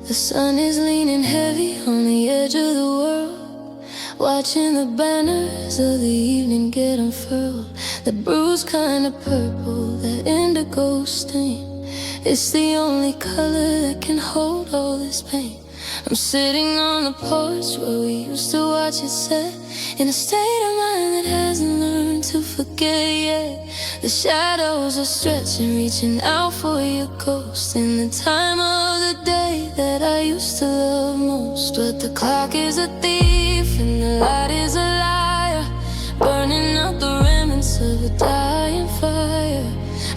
The sun is leaning heavy on the edge of the world, watching the banners of the evening get unfurled. The bruised kind of purple, that indigo stain, it's the only color that can hold all this pain. I'm sitting on the porch where we used to watch it set, in a state of mind that hasn't learned to forget yet. The shadows are stretching, reaching out for your ghost, in the time of the day that I used to love most. But the clock is a thief and the light is a liar, burning out the remnants of a dying fire.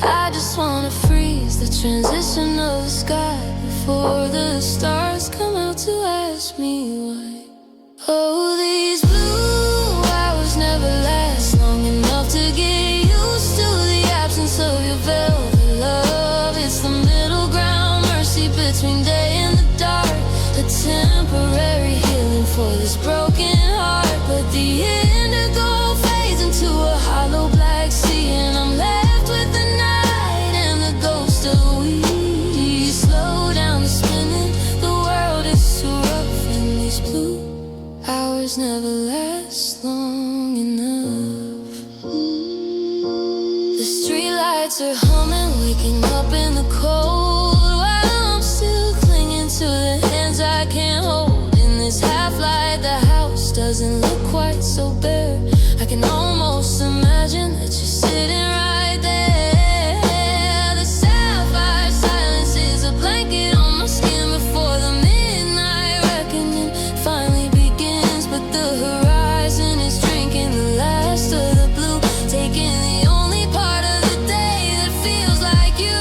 I just wanna freeze the transition of the sky before the stars come out to ask me why. Oh, these blue hours never last long enough to get used to the absence of your velvet love. It's the middle ground, mercy between day and the dark, a temporary healing for this broken heart. But the indigo fades into a hollow black sea, and I'm left with the night and the ghost of we. Slow down the spinning, the world is too rough, and these blue hours never last long enough. The streetlights are humming, waking up in the cold, while I'm still clinging to the hands I can't hold. In this half-light, the house doesn't look quite so bare. I can almost imagine that you're sitting right there. The sapphire silence is a blanket on my skin before the midnight reckoning finally begins. But the horizon is drinking the last of the blue, taking the only part of the day that feels like you.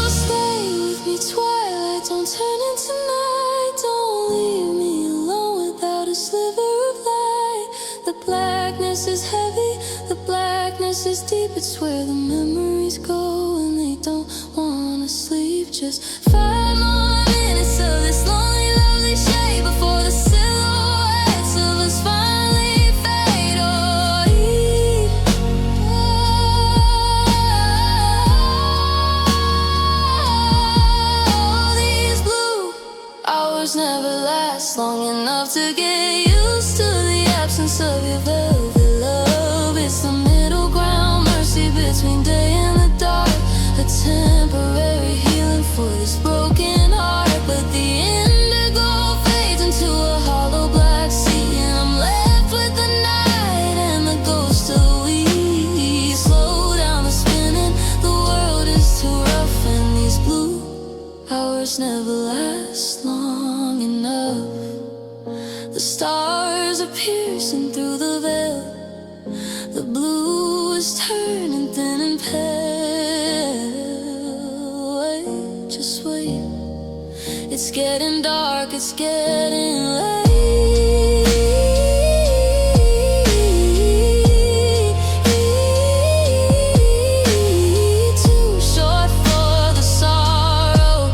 Stay with me, twilight, don't turn into night. Don't leave me alone without a sliver of light. The blackness is heavy, the blackness is deep. It's where the memories go and they don't wanna sleep. Just 5 more minutes of this lonely, lovely shade before the silhouettes of us finally fade. Oh, these blue hours never last long enough to get used to the absence of your velvet love. It's the middle ground, mercy between day and the dark, a temporary healing for this broken heart. But the indigo fades into a hollow black sea, and I'm left with the night and the ghost of we. Slow down the spinning, the world is too rough, and these blue hours never last long enough. The stars are piercing through the veil, the blue is turning thin and pale. Wait, just wait, it's getting dark, it's getting late. Too short for the sorrow,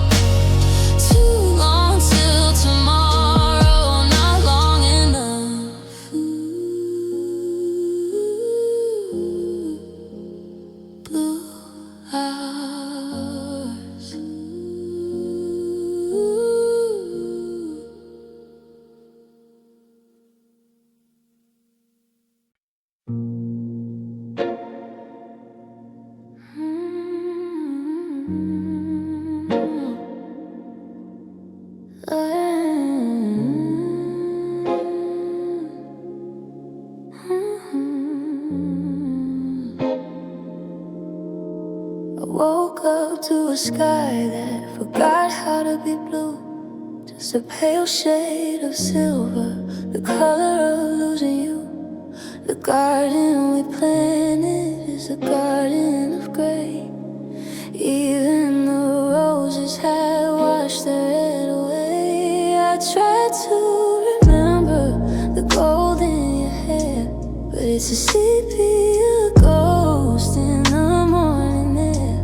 too long till tomorrow, not long enough. Blue hours. I woke up to a sky that forgot how to be blue, just a pale shade of silver, the color of losing you. The garden we planted is a garden of gray. Even the roses had washed their red away. I tried to remember the gold in your hair, but it's a sepia ghost in the morning air.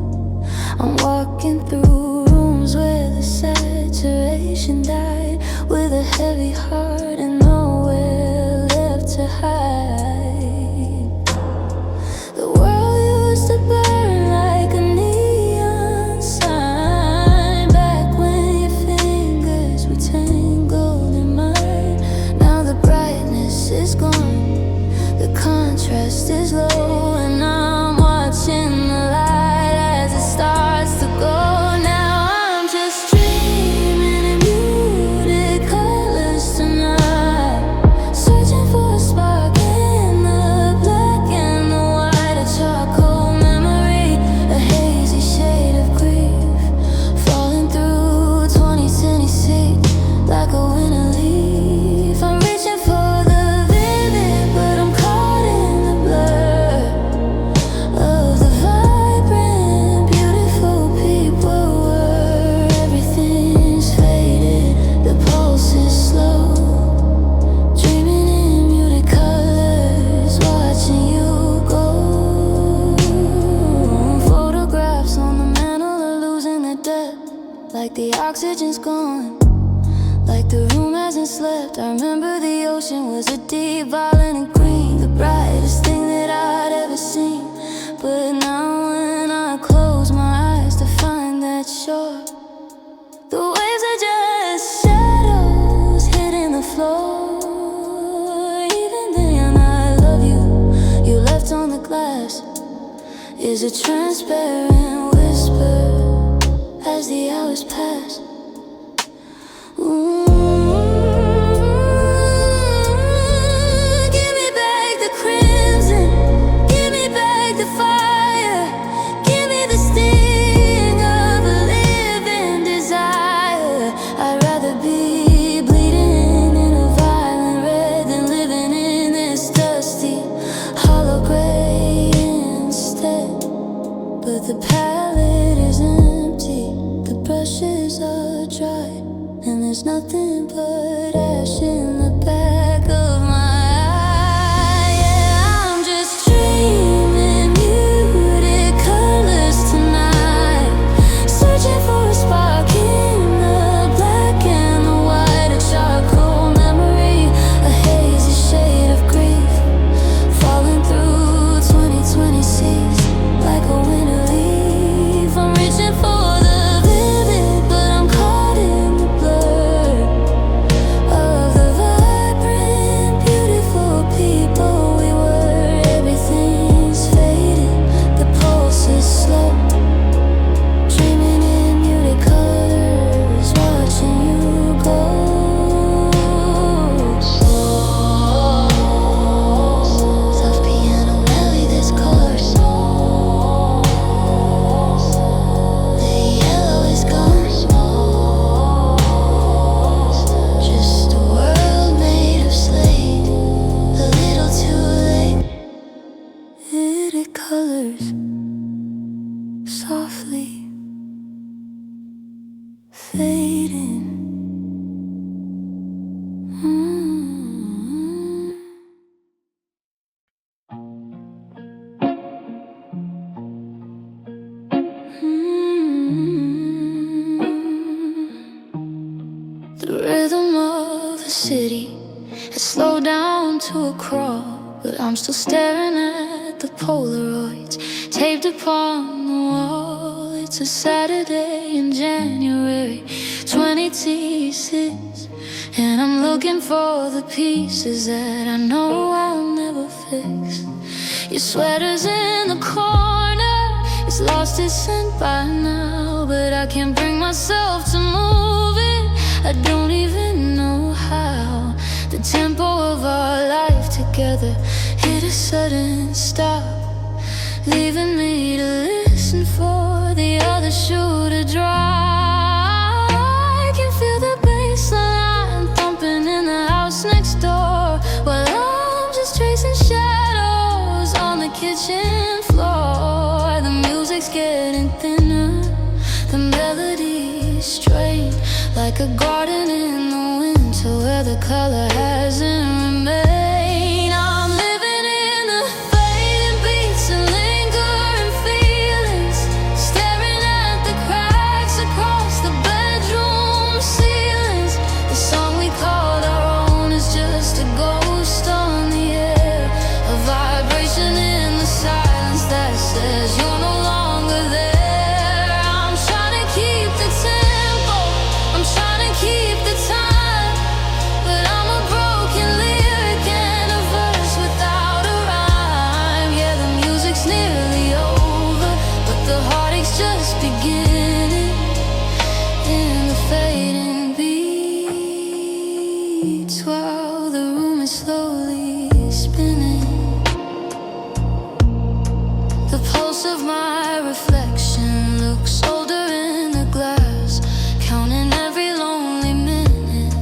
I'm walking through rooms where the saturation died, with a heavy heart and nowhere left to hide. The world used to burn like a neon sign, back when your fingers oxygen's gone, like the room hasn't slept. I remember the ocean was a deep violet and green, the brightest thing that I'd ever seen. But now when I close my eyes to find that shore, the waves are just shadows hitting the floor. Even then I love you, you left on the glass is a transparent whisper as the hours pass. Ooh. Give me back the crimson, give me back the fire, give me the sting of a living desire. I'd rather be bleeding in a violent red than living in this dusty hollow gray instead. But the palette is empty, the brushes are dry, and there's nothing but ash in the back of my eye. Yeah, I'm just dreaming muted colors tonight, searching for a spark in the black and the white. A charcoal memory, a hazy shade of grief, falling through 2020 seas like a winter leaf. I'm reaching for the vivid, but I'm caught in the blur of the vibrant, beautiful people we were. Everything's faded, the pulse is slow, dreaming in muted colors, watching you go. Soft piano melody that's colors. The yellow is gone, just a world made of slate, a little too late. Muted colors, softly fading. The rhythm of the city has slowed down to a crawl, but I'm still staring at the Polaroids taped upon the wall. It's a Saturday in January 2026, and I'm looking for the pieces that I know I'll never fix. Your sweater's in the corner, it's lost its scent by now, but I can't bring myself to move it. I don't even know how. The tempo of our life together hit a sudden stop, leaving me to listen for the other shoe to drop. I can feel the bass line thumping in the house next door, while I'm just tracing shadows on the kitchen floor. The music's getting thinner, the melody's strained, like a garden in the winter where the color hasn't remained. I'm living in the fading beats and lingering feelings, staring at the cracks across the bedroom ceilings. The song we called our own is just a ghost on the air, a vibration in the silence that says you're no longer there. I'm trying to keep the tempo, I'm trying to keep the time, but I'm a broken lyric and a verse without a rhyme. Yeah, the music's nearly over, but the heartache's just beginning in the fading beats, while the room is slowly spinning. The pulse of my reflection looks older in the glass, counting every lonely minute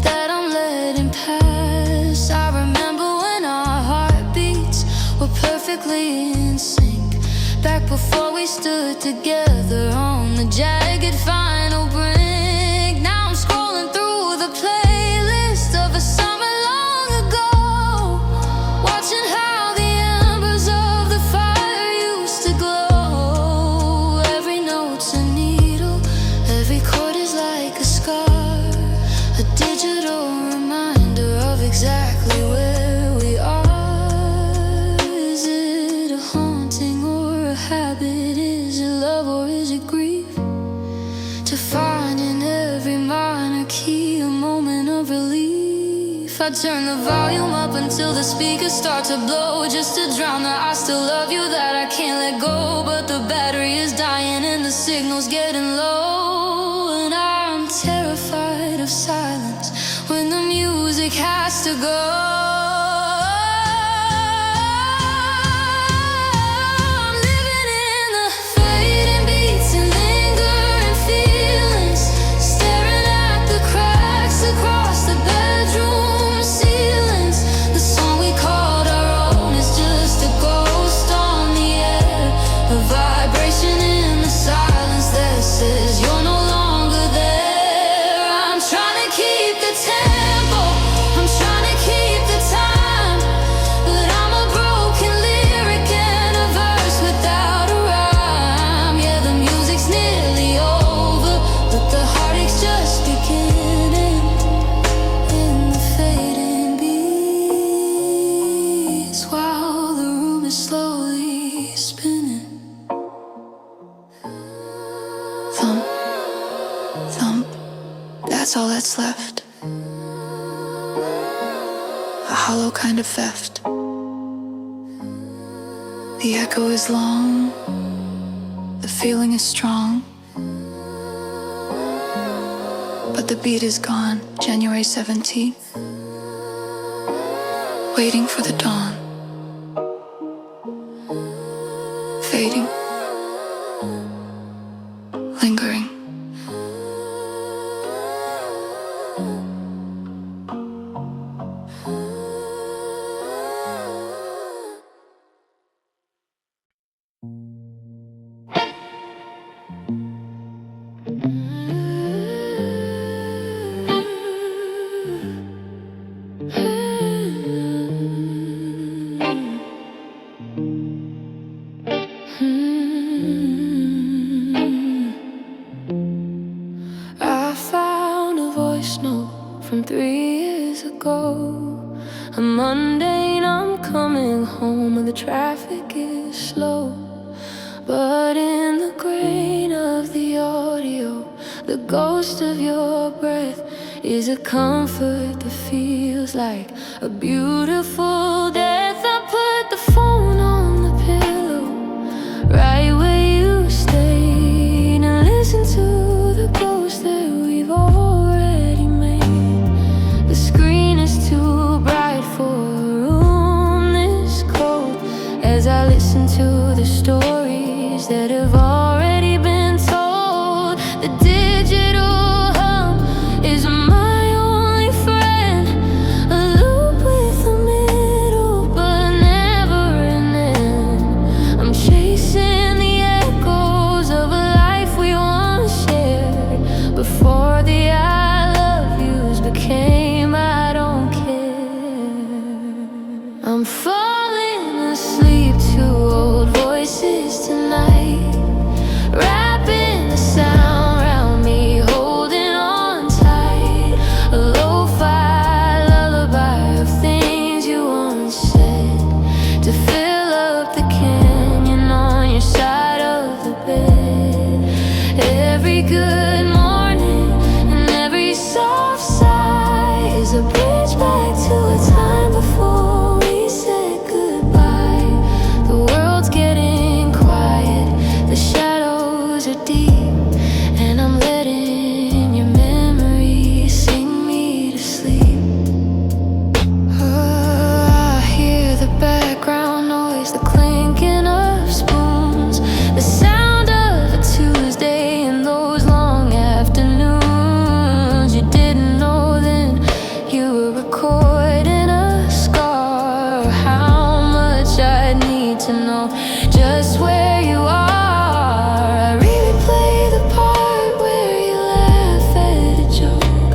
that I'm letting pass. I remember when our heartbeats were perfectly in sync, back before we stood together on the jagged final brink. Now I'm scrolling through the playlist of a summer long ago, watching how the embers of the fire used to glow. Every note's a needle, every chord is like I turn the volume up until the speakers start to blow, just to drown the I still love you that I can't let go. But the battery is dying and the signal's getting low, and I'm terrified of silence when the music has to go. That's all that's left. A hollow kind of theft. The echo is long, the feeling is strong, but the beat is gone. January 17th, waiting for the dawn, fading, lingering. From 3 years ago, a mundane, I'm coming home and the traffic is slow. But in the grain of the audio, the ghost of your breath is a comfort that feels like a beautiful death. I put the phone on the pillow, right where you stayed, and listen to the ghost that we've already made. The screen is too bright for a room this cold, as I listen to the stories that have already been told. The digital hum is my only friend, a loop with a middle but never an end. I'm chasing the echoes of a life we once shared, before the I love yous became I don't care. I'm falling asleep to old voices tonight, wrapping the sound around me, holding on tight. A lo-fi lullaby of things you once said, to fill up the canyon on your side of the bed. Every good morning and every soft sigh is a bridge back to a time before we said goodbye. The world's getting quiet, the shadows are deep, and I'm letting your memory sing me to sleep. I hear the background noise, the clinking of spoons, the sound of a Tuesday in those long afternoons. You didn't know then you were recording a scar, or how much I'd need to know just where you are. I replay the part where you laugh at a joke,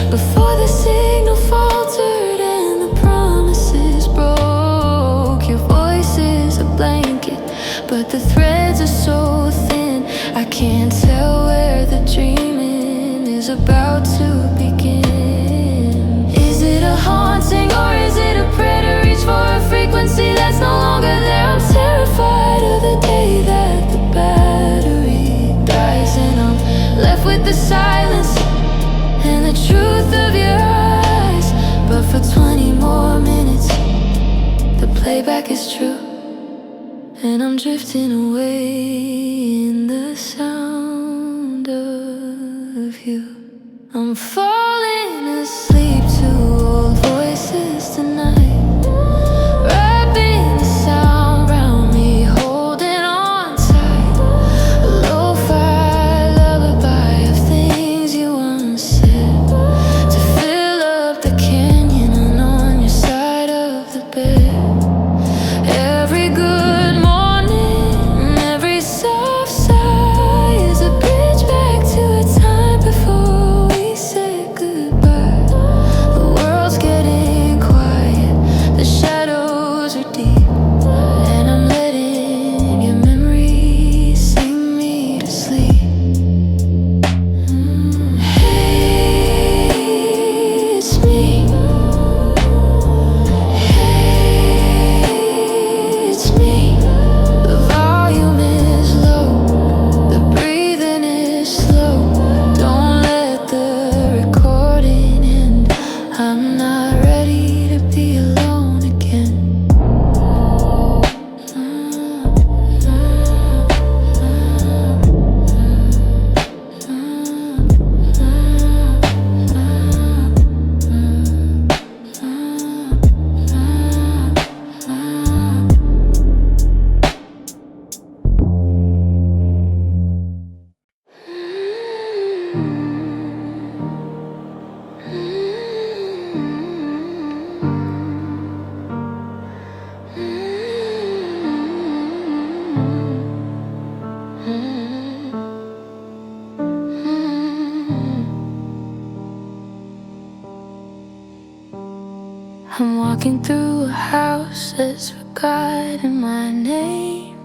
before the signal faltered and the promises broke. Your voice is a blanket, but the threads are so thin, I can't tell where the dreaming is about to begin. Is it a haunting or is it a prayer to reach for a frequency that's no longer there? I'm terrified of the day that the battery dies, and I'm left with the silence and the truth of your eyes. But for like it's true. And I'm drifting away in the sound of you. I'm falling asleep to old voices tonight, wrapping the sound around me, holding on tight. A lo-fi lullaby of things you once said, to fill up the canyon on your side of the bed. Every good morning, every soft sigh is a bridge back to a time before we said goodbye. The world's getting quiet, the shadows are deep, and I'm letting your memories sing me to sleep. Hey, it's me. It's me. The volume is low, the breathing is slow. Don't let the recording end. I'm not ready to be alone again. I'm walking through a house that's forgotten my name.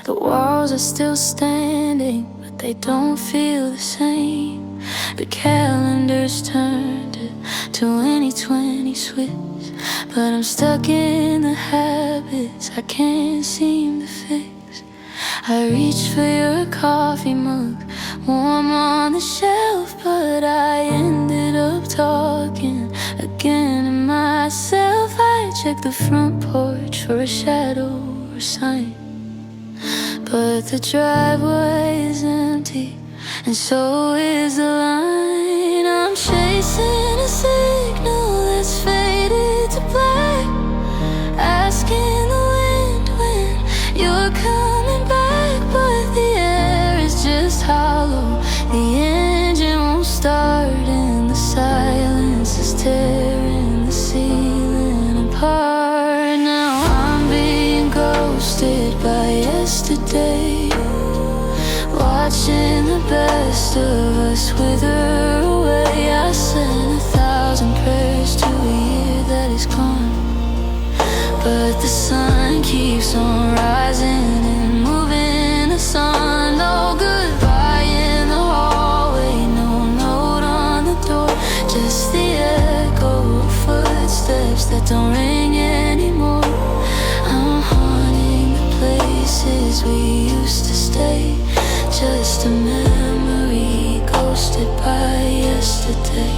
The walls are still standing, but they don't feel the same. The calendar's turned to 2020 Swiss, but I'm stuck in the habits I can't seem to fix. I reach for your coffee mug, warm on the shelf, but I ended up talking again to myself. I check the front porch for a shadow or sign, but the driveway is empty, and so is the line. I'm chasing a signal that's faded to black, asking the wind when you're coming back, but the air is just hollow. The engine won't start, and the silence is tearing the ceiling apart. Now I'm being ghosted by yesterday, watching the best of us wither away. I sent 1,000 prayers to a year that is gone, but the sun keeps on rising and moving us on. No goodbye in the hallway, no note on the door, just the echo of footsteps that don't ring anymore. I'm haunting the places we used to stay, just a memory ghosted by yesterday.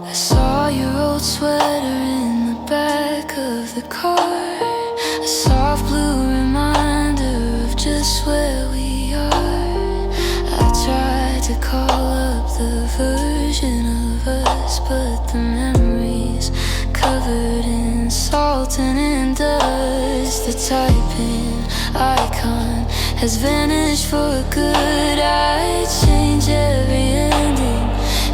I saw your old sweater in the back of the car, a soft blue reminder of just where we are. I tried to call up the version of us, but the memory's covered in salt and in dust. The typing icon has vanished for good. I'd change every ending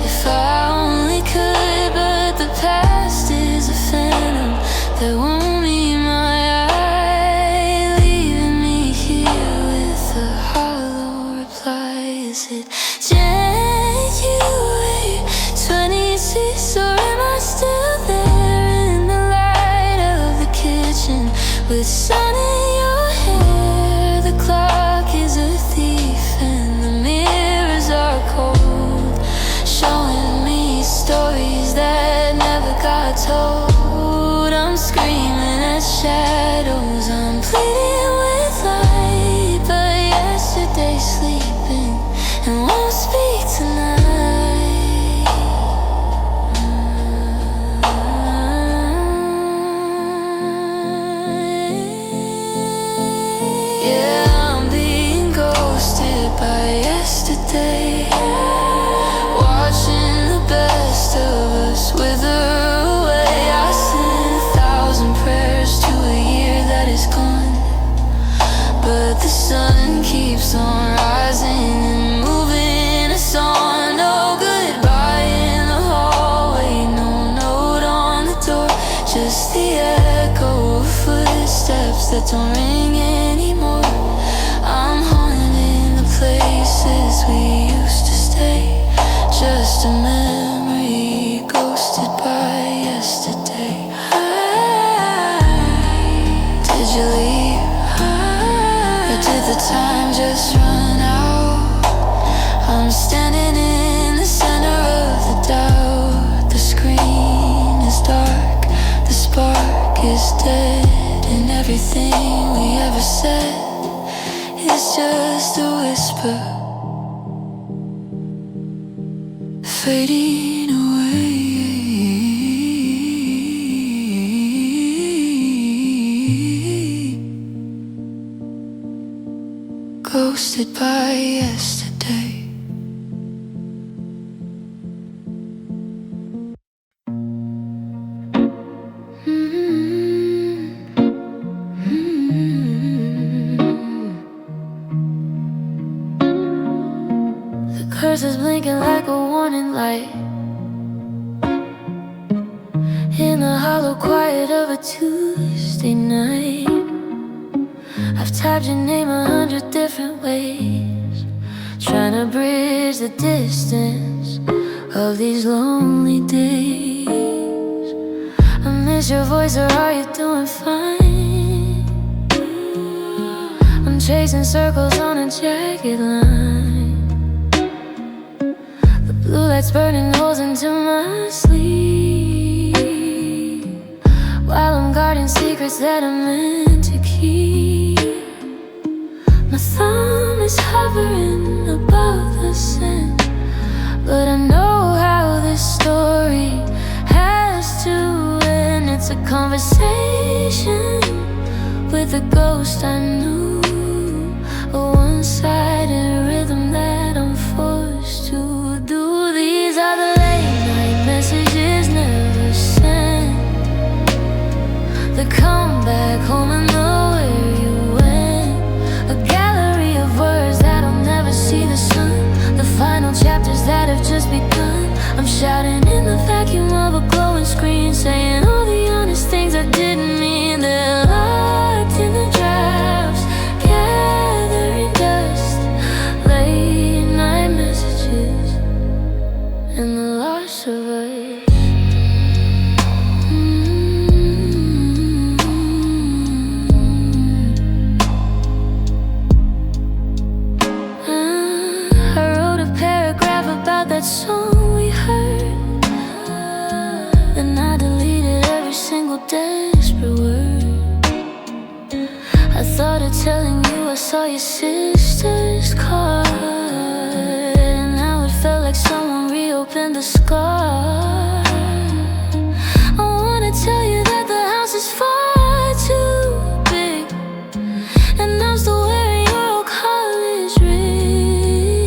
if I only could, but the past is a phantom that won't meet my eye, leaving me here with a hollow reply. Is it January 26, or am I still there in the light of the kitchen with sun in your hair? The clock is a thief and the mirrors are cold, showing me stories that never got told. I'm screaming at shadows, I'm pleading with light, but yesterday's sleeping and won't speak tonight. phones that don't ring anymore. I'm haunting the places we used to stay. Just a memory ghosted by yesterday. Did you leave? Or did the time just run out? I'm standing in the center of the doubt. The screen is dark, the spark is dead, and everything we ever said is just a whisper, fading away. Ghosted by yesterday. The curse is blinking like a warning light in the hollow quiet of a Tuesday night. I've typed your name 100 different ways, trying to bridge the distance of these lonely days. I miss your voice, or are you doing fine? I'm chasing circles on a jagged line. The blue light's burning holes into my sleep, while I'm guarding secrets that I'm meant to keep. My thumb is hovering above the sand, but I know how this story has to end. It's a conversation with a ghost I knew, a one-sided rhythm that I'm forced to do. These are the late-night messages never sent, the comeback home and nowhere you went, a gallery of words that'll never see the sun, the final chapters that have just begun. I'm shouting in the vacuum of a glowing screen, saying all the honest things I didn't mean. They're locked in the drafts, gathering dust, late night messages, and the loss of us. I wrote a paragraph about that song we heard, then I deleted every single desperate word. I thought of telling you I saw your sister's card, and now it felt like someone reopened the scar. I wanna tell you that the house is far too big, and I'm still wearing your old college ring,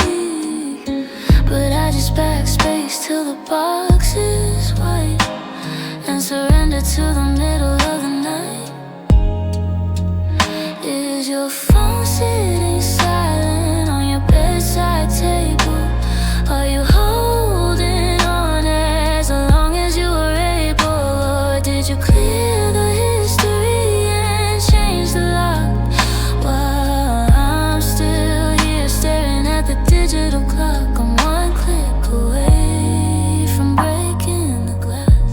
but I just backspace till the box is white and surrender to the middle of the night. Is your phone sitting silent on your bedside table? Are you holding on as long as you were able? Or did you clear the history and change the lock? While I'm still here staring at the digital clock, I'm one click away from breaking the glass,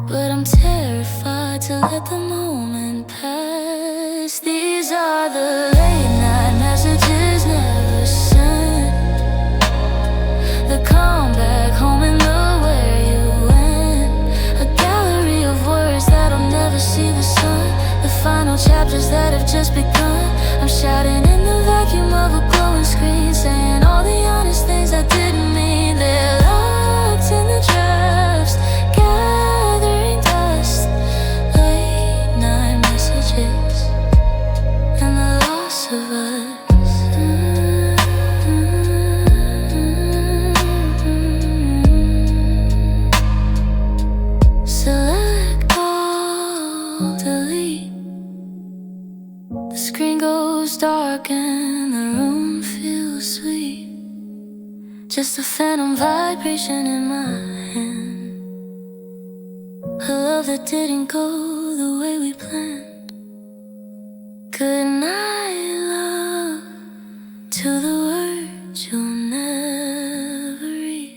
but I'm terrified to let the moment pass. These are the late night messages never sent, the comeback home and nowhere you went, a gallery of words that'll never see the sun, the final chapters that have just begun. I'm shouting in the vacuum of a glowing screen, saying all the honest things I didn't mean. They're locked in the drafts, gathering dust, late night messages, and the loss of us. Select all, delete. The screen goes dark and the room feels sweet, just a phantom vibration in my hand, a love that didn't go the way we planned. Good night, love, to the words you'll never read.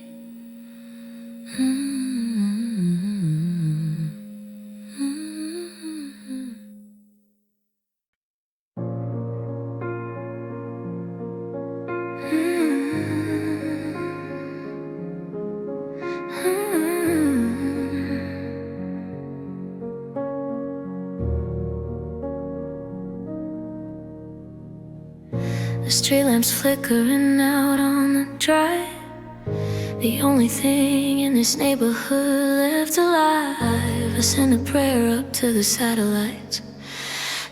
The street lamps flickering out on the drive, the only thing in this neighborhood left alive. I send a prayer up to the satellites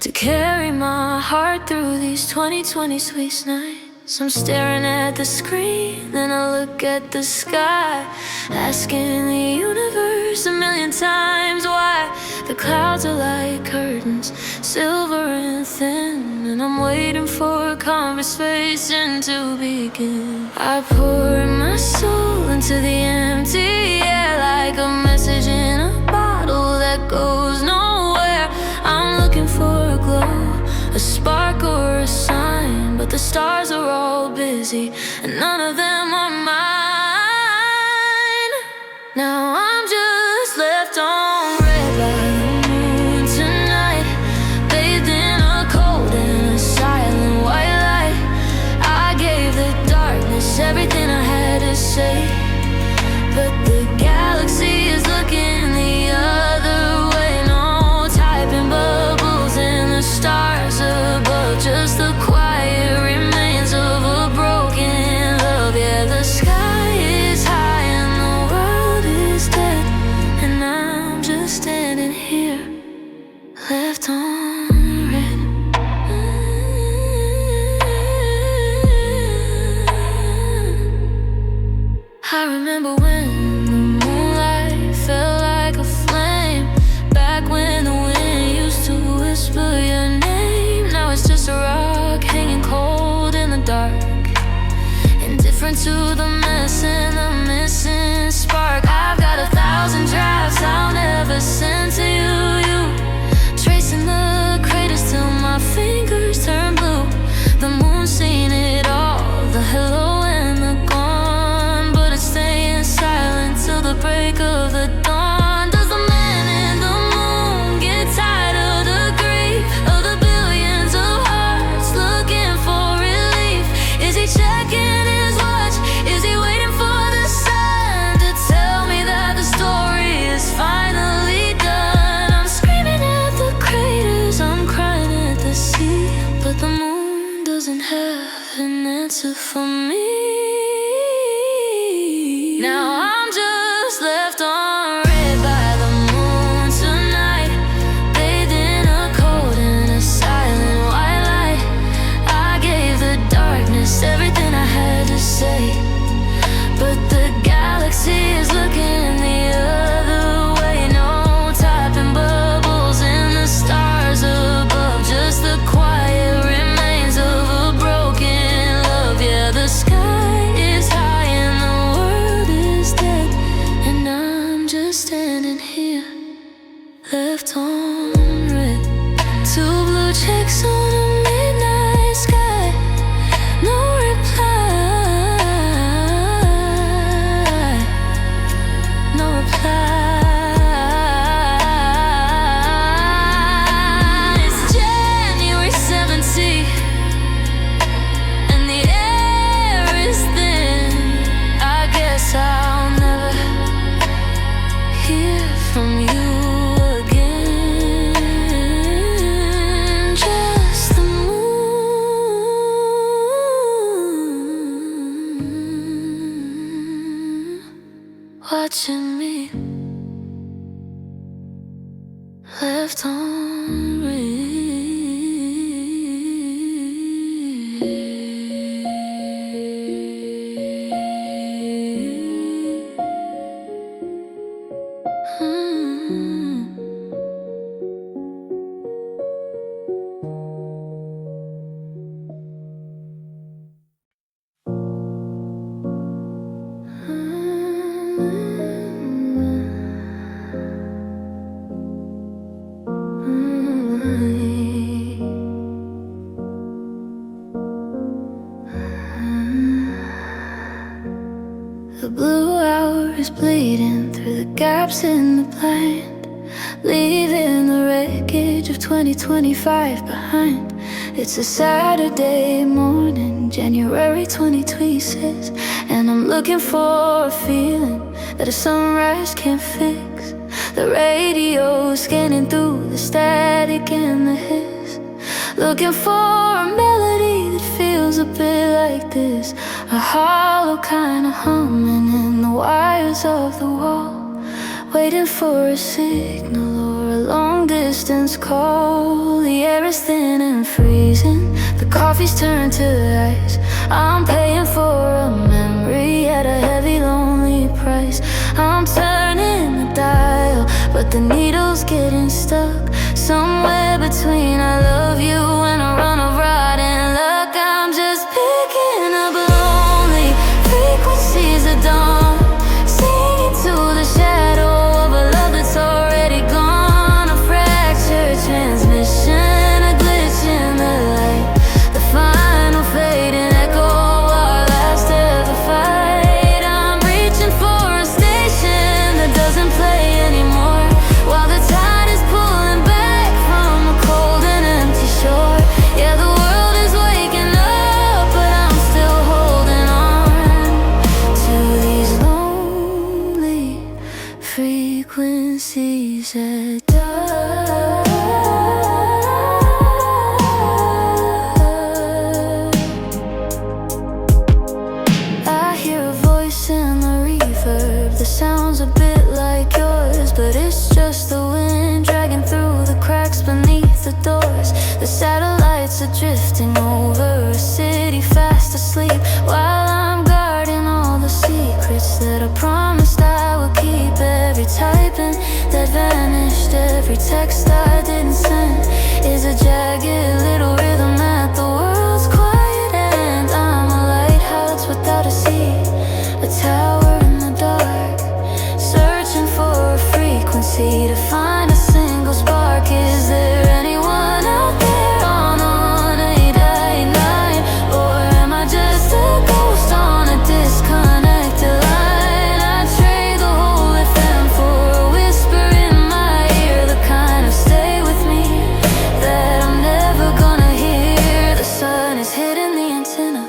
to carry my heart through these 2020 sweet nights. I'm staring at the screen, then I look at the sky, asking the universe a million times why. The clouds are like curtains, silver and thin, and I'm waiting for a conversation to begin. I pour my soul into the empty air, like a message in a bottle that goes nowhere. I'm looking for a glow, a spark or a sign, but the stars are all busy and none of them are mine. Now I'm just left on red by the moon tonight, bathed in a cold and a silent white light. I gave the darkness everything I had to say, but the galaxy is looking the other way. No typing bubbles in the stars above, just the quiet remains of a broken love. Yeah, the sky is high and the world is dead, and I'm just standing here, left on red. I remember when the moonlight felt like a flame, back when the wind used to whisper your name. Now it's just a rock hanging cold in the dark, indifferent to the mess and the missing spark. I've got 1,000 drafts I'll never send to you, tracing the craters till my fingers turn blue. The moon's seen it all, the hello and the gone, but it's staying silent till the break of the dawn. Does the man in the moon get tired of the grief of the billions of hearts looking for relief? Is he checking his watch? Is he waiting for the sun to tell me that the story is finally done? I'm screaming at the craters, I'm crying at the sea, but the moon doesn't have an answer for me. Now I'm just left on red by the moon tonight, bathed in a cold and a silent white light. I gave the darkness everything I had to say, but the galaxy is looking the other way. No typing bubbles in the stars above, just the quiet remains of a broken love. Yeah, the sky is high and the world is dead, and I'm just standing here, left on red. Two blue checks on a midnight sky, no reply, no reply. It's January 17th, and the air is thin. I guess I'll never hear from you again. Just the moon watching me, left on red. The blue hours bleeding through the gaps in the blind, leaving the wreckage of 2025 behind. It's a Saturday morning, January 2026, and I'm looking for a feeling that a sunrise can't fix. The radio scanning through the static and the hiss, looking for a melody that feels a bit like this, a hollow kind of humming in the wires of the wall, waiting for a signal or a long distance call. The air is thin and freezing, the coffee's turned to ice. I'm paying for a memory at a heavy, lonely price. I'm turning the dial, but the needle's getting stuck somewhere between I love you and a run of rotten luck. I'm just picking up lonely frequencies of dawn, singing to the shadow of a love that's already gone. A fractured transmission, a glitch in the light, the final fading echo of our last ever fight. I'm reaching for a station that doesn't play anymore, while the tide is pulling back from a cold and empty shore. Yeah, the world is waking up, but I'm still holding on to these lonely frequencies that die. I hear a voice in the reverb that sounds a bit like yours, but it's just the wind dragging through the cracks beneath the doors. The satellites are drifting over a city fast asleep, while I'm guarding all the secrets that I promised I would keep. Every typing that vanished, every text I didn't send is a jagged little rhythm at the world's quiet end. I'm a lighthouse without a sea, a tower in the dark, searching for a frequency to find a single spark. Is there anyone out there on 889, or am I just a ghost on a disconnected line? I trade the whole FM for a whisper in my ear, the kind of stay with me that I'm never gonna hear. The sun is hitting the antenna,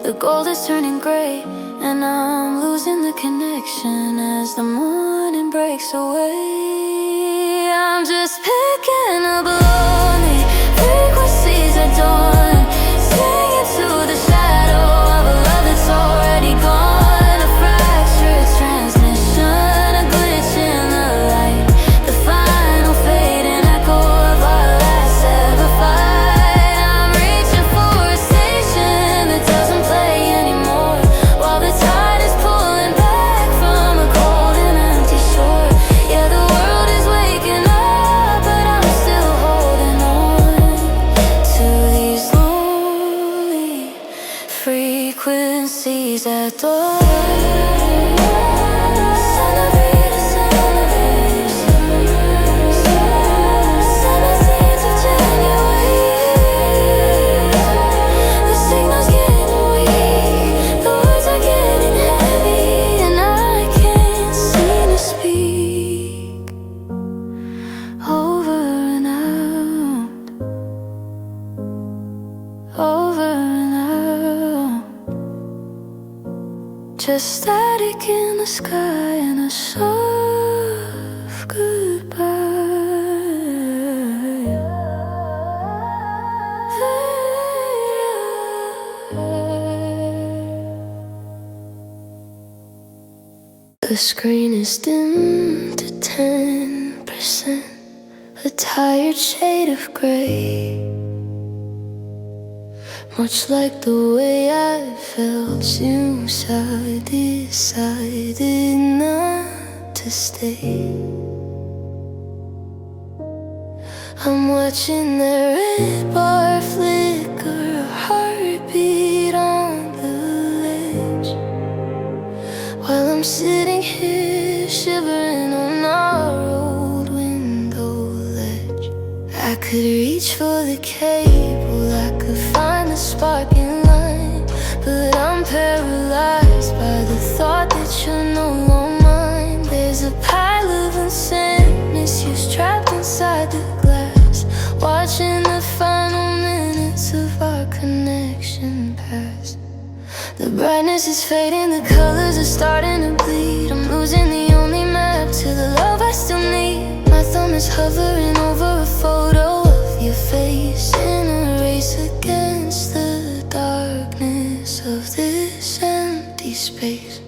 the gold is turning gray, and I'm losing the connection as the morning breaks away. I'm just picking up lonely frequencies at dawn, singing to the shadow of a love that's already gone. A fractured transmission, a glitch in the light, the final fading echo of our last ever fight. I'm reaching for a station that doesn't play anymore, while the tide is pulling back from a cold and empty shore. Yeah, the world is waking up, but I'm still holding on to these lonely frequencies at dawn. Just static in the sky and a soft goodbye. The screen is dimmed to 10%, a tired shade of gray, much like the way I felt since I decided not to stay. I'm watching the red bar flicker, a heartbeat on the ledge, while I'm sitting here shivering on our old window ledge. I could reach for the cable, I could find the spark in line, but I'm paralyzed by the thought starting to bleed. I'm losing the only map to the love I still need. My thumb is hovering over a photo of your face in a race against the darkness of this empty space.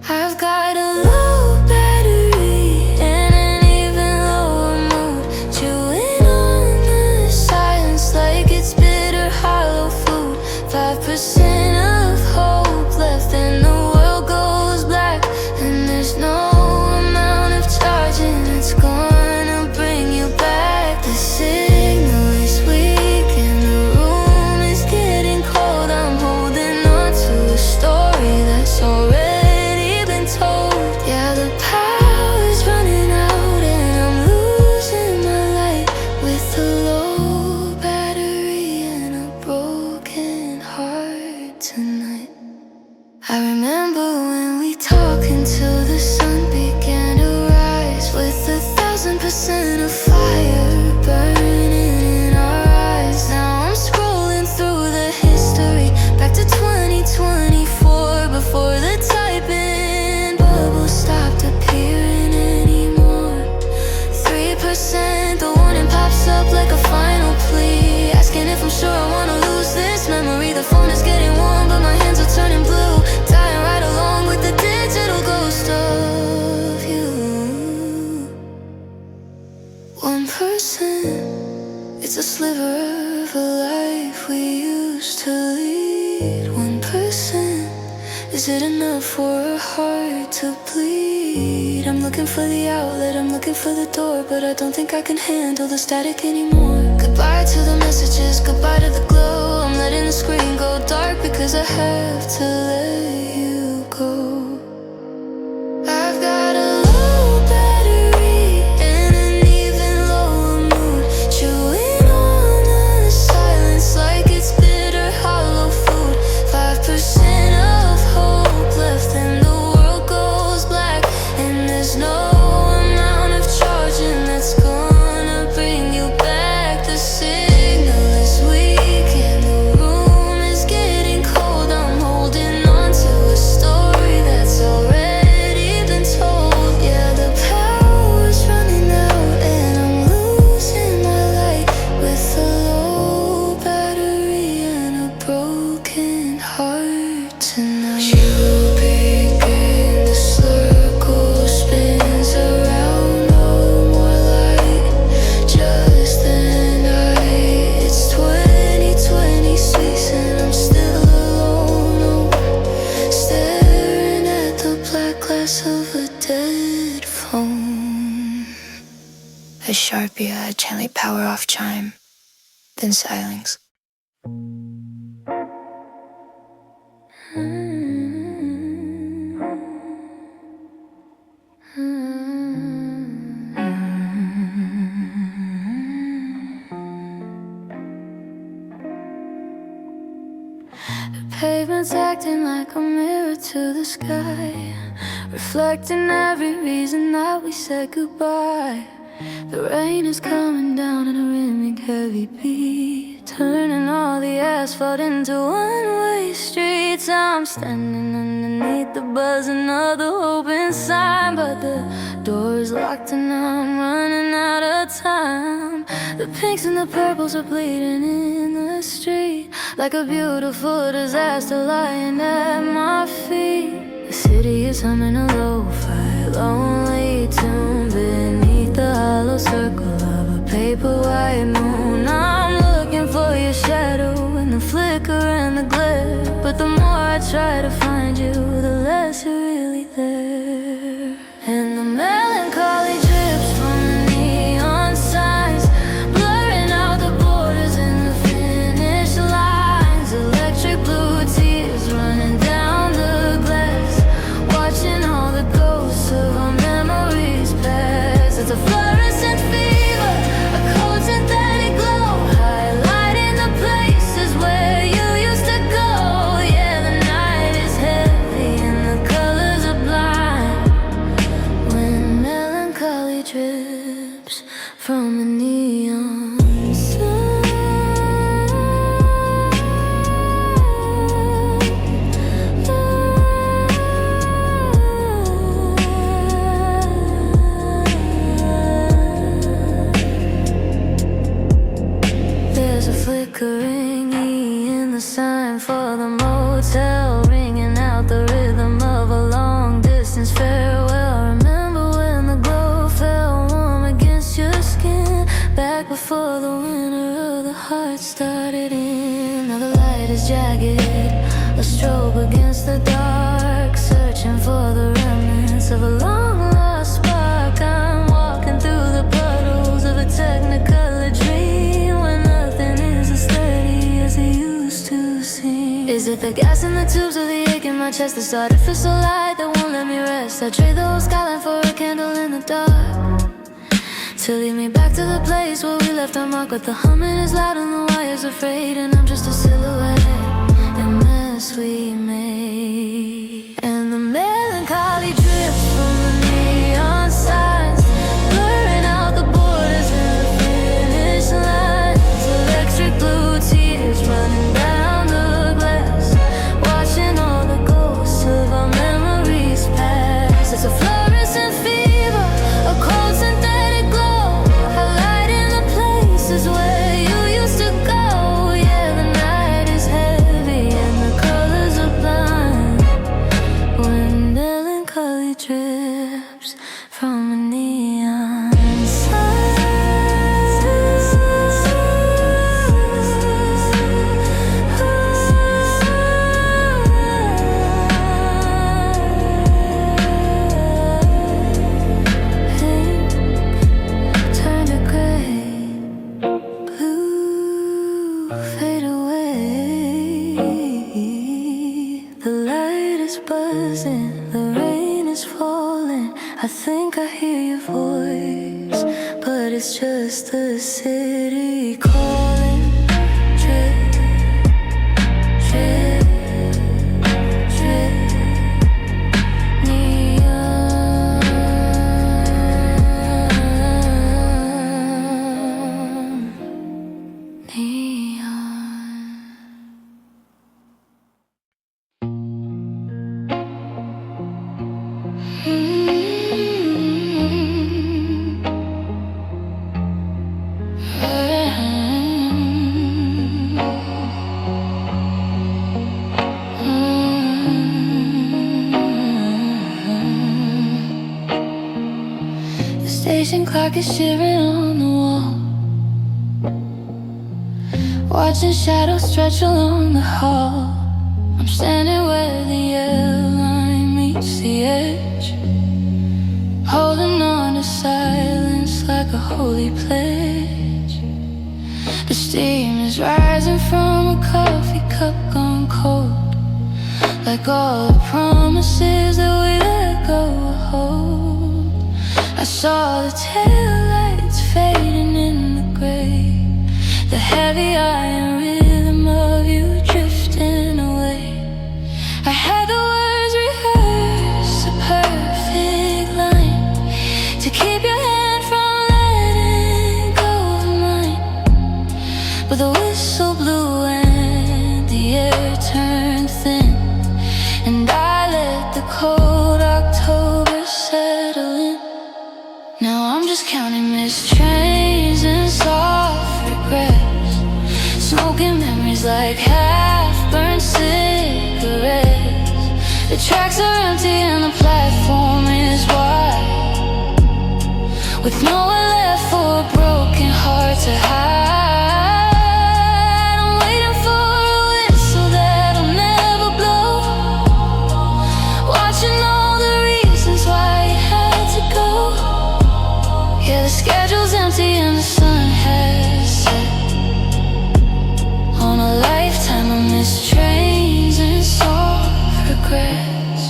I've got a low battery and an even lower mood, chewing on the silence like it's bitter hollow food. 5% of hope left and the world goes black, and there's no amount of charging that's gonna bring you back. The signal is weak and the room is getting cold. I'm holding on to a story that's already been told. Yeah, the power's running out and I'm losing my light with a low battery and a broken heart tonight. I remember when we talked until the sun began to rise, with 1,000% of fire burning in our eyes. Now I'm scrolling through the history back to 2024, before the typing bubbles stopped appearing anymore. 3%, the warning pops up like a final plea, asking if I'm sure I wanna lose this memory. The phone is getting warm but my hands are turning blue, dying right along with the digital ghost of you. 1%, it's a sliver of a life we used to lead. 1%, is it enough for a heart to bleed? I'm looking for the outlet, I'm looking for the door, but I don't think I can handle the static anymore. Goodbye to the messages, goodbye to the glow. I'm letting the screen go dark because I have to let you go. I've got a low battery and an even lower mood, chewing on the silence like it's bitter hollow food. 5% of hope left and the world goes black, and there's no amount of charging that's gonna bring you back. The signal is weak and the room is getting cold. I'm holding on to a story that's already been told. Yeah, the power's running out and I'm losing my light with a low battery and a broken heart tonight. You begin, the circle spins around, no more light, just the night. It's 2020 space and I'm still alone, oh, staring at the black glass of a dead phone. A Sharpie, I gently power off chime, then silence. The pavement's acting like a mirror to the sky, reflecting every reason that we said goodbye. The rain is coming down in a rhythmic heavy beat, turning all the asphalt into one-way streets. I'm standing underneath the buzzing of the open sign, but the door is locked and I'm running out of time. The pinks and the purples are bleeding in the street, like a beautiful disaster lying at my feet. The city is humming a lo-fi, lonely tune beneath the hollow circle of a paper white moon. I'm looking for your shadow in the flicker and the glare, but the more I try to find you, the less you're really there. And the melancholy drips from the neon signs, blurring out the borders and the finish lines. Electric blue tears running down the glass, watching all the ghosts of our memories pass. It's a fluorescent fever, a cold synthetic glow, highlighting the places where you used to go. Yeah, the night is heavy and the colors it started in. Now the light is jagged, a strobe against the dark, searching for the remnants of a long lost spark. I'm walking through the puddles of a technicolor dream, where nothing is as steady as it used to seem. Is it the gas in the tubes or the ache in my chest, this artificial light that won't let me rest? I trade the whole skyline for a candle in the dark, to lead me back to the place where we left our mark. But the humming is loud and the wires are frayed, and I'm just a silhouette in the mess we made. And the melancholy drips from the neon signs, blurring out the borders and the finish lines. Electric blue tears running down the glass, watching all the ghosts of our memories pass. It's a fluorescent fever, a cold synthetic glow, highlighting the places where you used to go. Yeah, the night is heavy and the colors are blind, when melancholy drips from a neon sign. Turn to gray, blue, fade away. The light is buzzing, the rain is falling. I think I hear your voice, but it's just the city calling. Drip, drip, drip, neon, neon. The station clock is shivering on the wall, watching shadows stretch along the hall. I'm standing where the yellow line meets the edge, holding on to silence like a holy pledge. The steam is rising from a coffee cup gone cold, like all the promises that we let go hold. I saw the taillights fading in the gray, the heavy iron rhythm of you drifting away. I had the words rehearsed, a perfect line to keep your hand from letting go of mine. But the whistle blew and the air turned thin, and I let the cold October settle in. Now I'm just counting missed trains and soft regrets, smoking memories like half-burned cigarettes. The tracks are empty and the platform is wide, with nowhere left for a broken heart to hide. I'm waiting for a whistle that'll never blow, watching all the reasons why you had to go. Yeah, the schedule's empty and the sun has set on a lifetime of missed trains and soft regrets.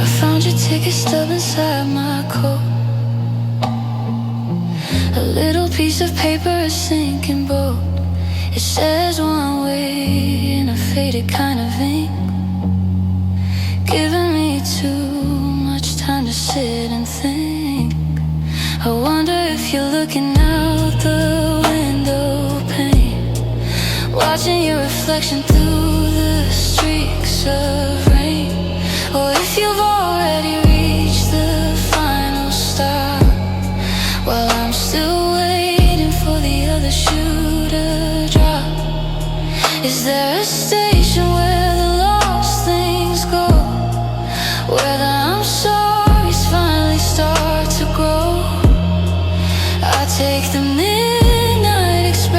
I found your ticket stub inside my coat, a little piece of paper, a sinking boat. It says one way in a faded kind of ink, giving me too much time to sit and think. I wonder if you're looking out the window pane, watching your reflection through the streaks of rain, or if you've already reached the final stop while I'm still waiting for the other shoe to drop. Is there a station where the lost things go, where the I'm sorry's finally start to grow? I take the midnight express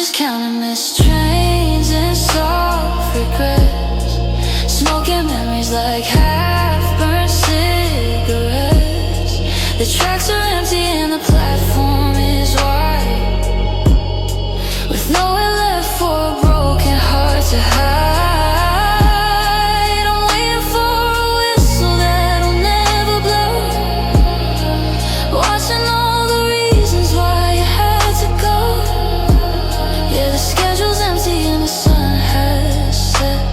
just counting missed trains and soft regrets, smoking memories like half-burnt cigarettes. The tracks are empty and the platform is wide, with nowhere left for a broken heart to hide. I'm waiting for a whistle that'll never blow, watching all the reasons why you had to go. Yeah, the schedule's empty and the sun has set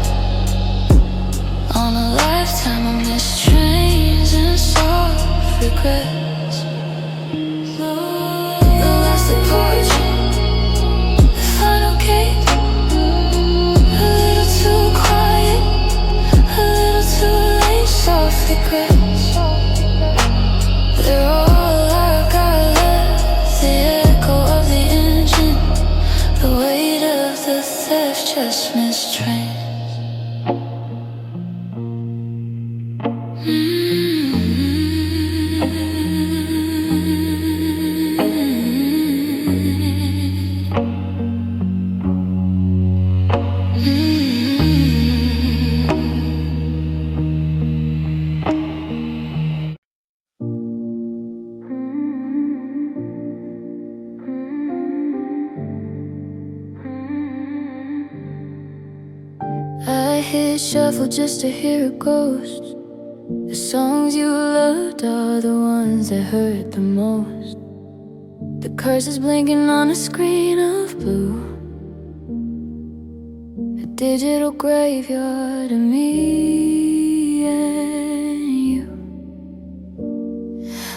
on a lifetime of missed trains and soft regrets. The last departure, the final gate, a little too quiet, a little too late. Soft regrets, they're all I've got left. The echo of the engine, the weight of the theft, just missed trains. I hit shuffle just to hear a ghost. The songs you loved are the ones that hurt the most. The curses blinking on a screen of blue, a digital graveyard of me and you.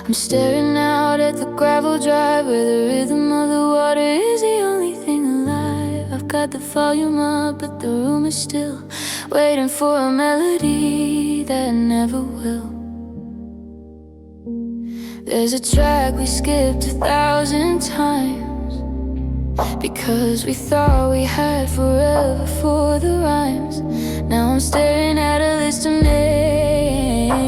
I'm staring out at the gravel drive where the rhythm of the water is the only thing alive. I've got the volume up, but the room is still, waiting for a melody that never will. There's a track we skipped 1,000 times because we thought we had forever for the rhymes. Now I'm staring at a list of names,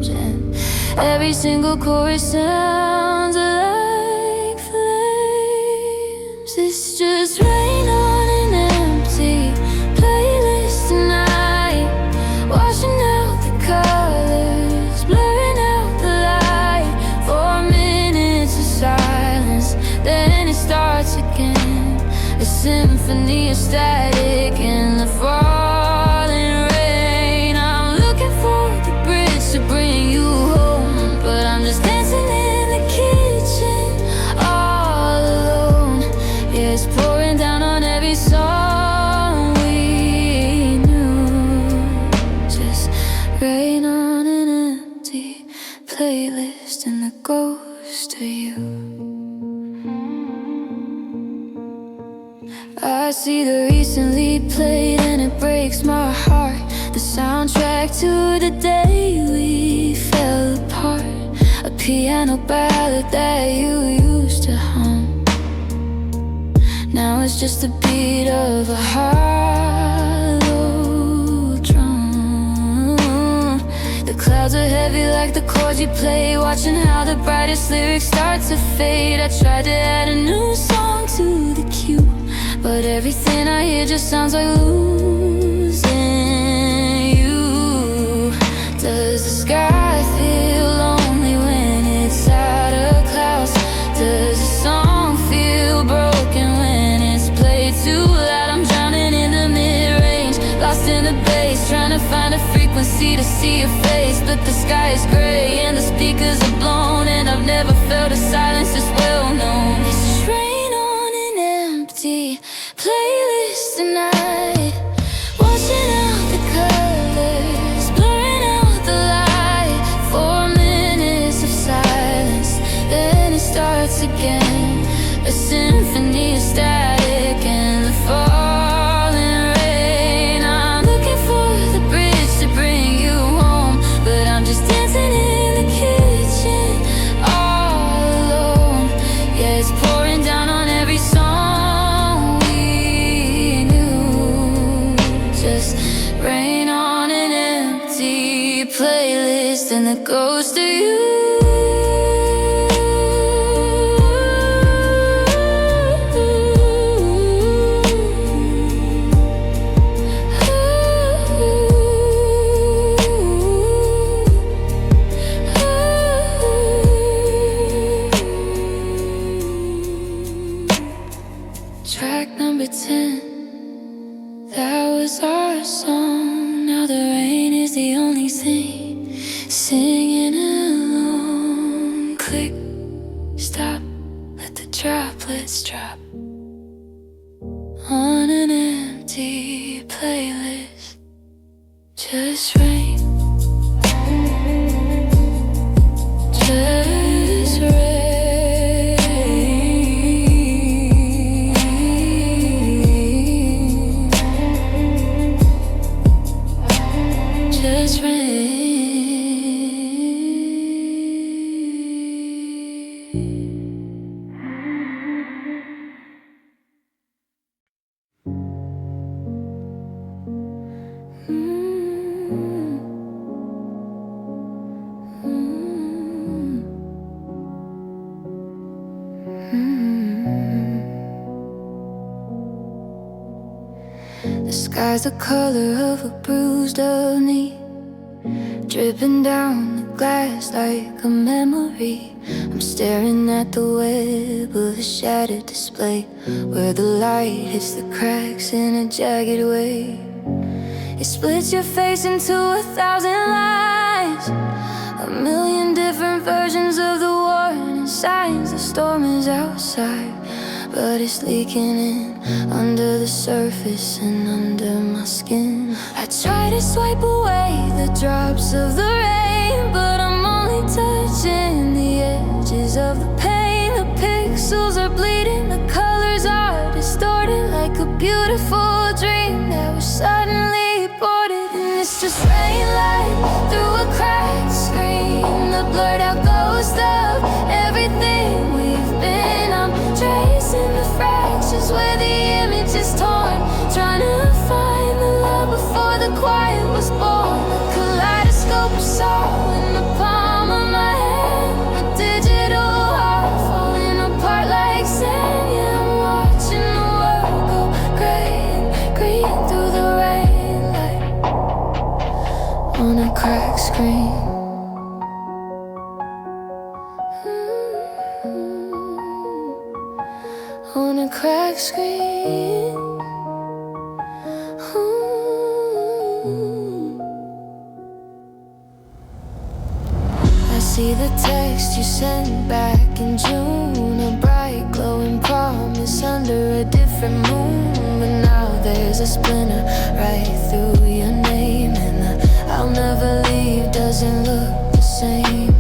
and every single chorus sounds like flames. It's just rain on an empty playlist tonight, washing out the colors, blurring out the light. 4 minutes of silence, then it starts again, a symphony of static in the falling rain. I'm looking for the bridge to bring you home, but I'm just dancing in the kitchen all alone. Yeah, it's pouring down on every song we knew, just rain on an empty playlist and the ghost of you. I see the recently played and it breaks my heart, the soundtrack to the day we fell apart, a piano ballad that you used to hum. Now it's just the beat of a hollow drum. The clouds are heavy like the chords you play, watching how the brightest lyrics start to fade. I tried to add a new song to the queue, but everything I hear just sounds like losing you. Does the sky feel lonely when it's out of clouds? Does the song feel broken when it's played too loud? I'm drowning in the mid-range, lost in the bass, trying to find a frequency to see your face. But the sky is gray and the speakers are blown, and I've never felt a silence this well known. It's just rain on an empty playlist tonight, washing out the colors, blurring out the light. 4 minutes of silence, then it starts again, a symphony of static and the falling rain. I'm looking for the bridge to bring you home, but I'm just dancing in the kitchen all alone. Yeah, it's pouring down on every song we knew, just rain on an empty playlist and the ghost of you. was our song. Now the rain is the only thing singing along. Click, stop, let the droplets drop on an empty playlist. Just rain, just rain. Just rain. The sky's the color of a bruised up knee, dripping down the glass like a memory. I'm staring at the web of a shattered display, where the light hits the cracks in a jagged way. It splits your face into 1,000 lines, a million different versions of the warning signs. The storm is outside, but it's leaking in under the surface and under my skin. I try to swipe away the drops of the rain, but I'm only touching the edges of the pain. The pixels are bleeding, the colors are distorted, like a beautiful dream that was suddenly boarded. And it's just rain light through a cracked screen, the blurred out ghost of everything we've been. I'm tracing the fractures where the image is torn, trying to find the love before the quiet was born. The kaleidoscope of sorrow in the palm of my hand, a digital heart falling apart like sand. Yeah, I'm watching the world go gray and green through the rain light on a cracked screen. On a cracked screen. I see the text you sent back in June, a bright glowing promise under a different moon. But now there's a splinter right through your name, and the I'll never leave doesn't look the same.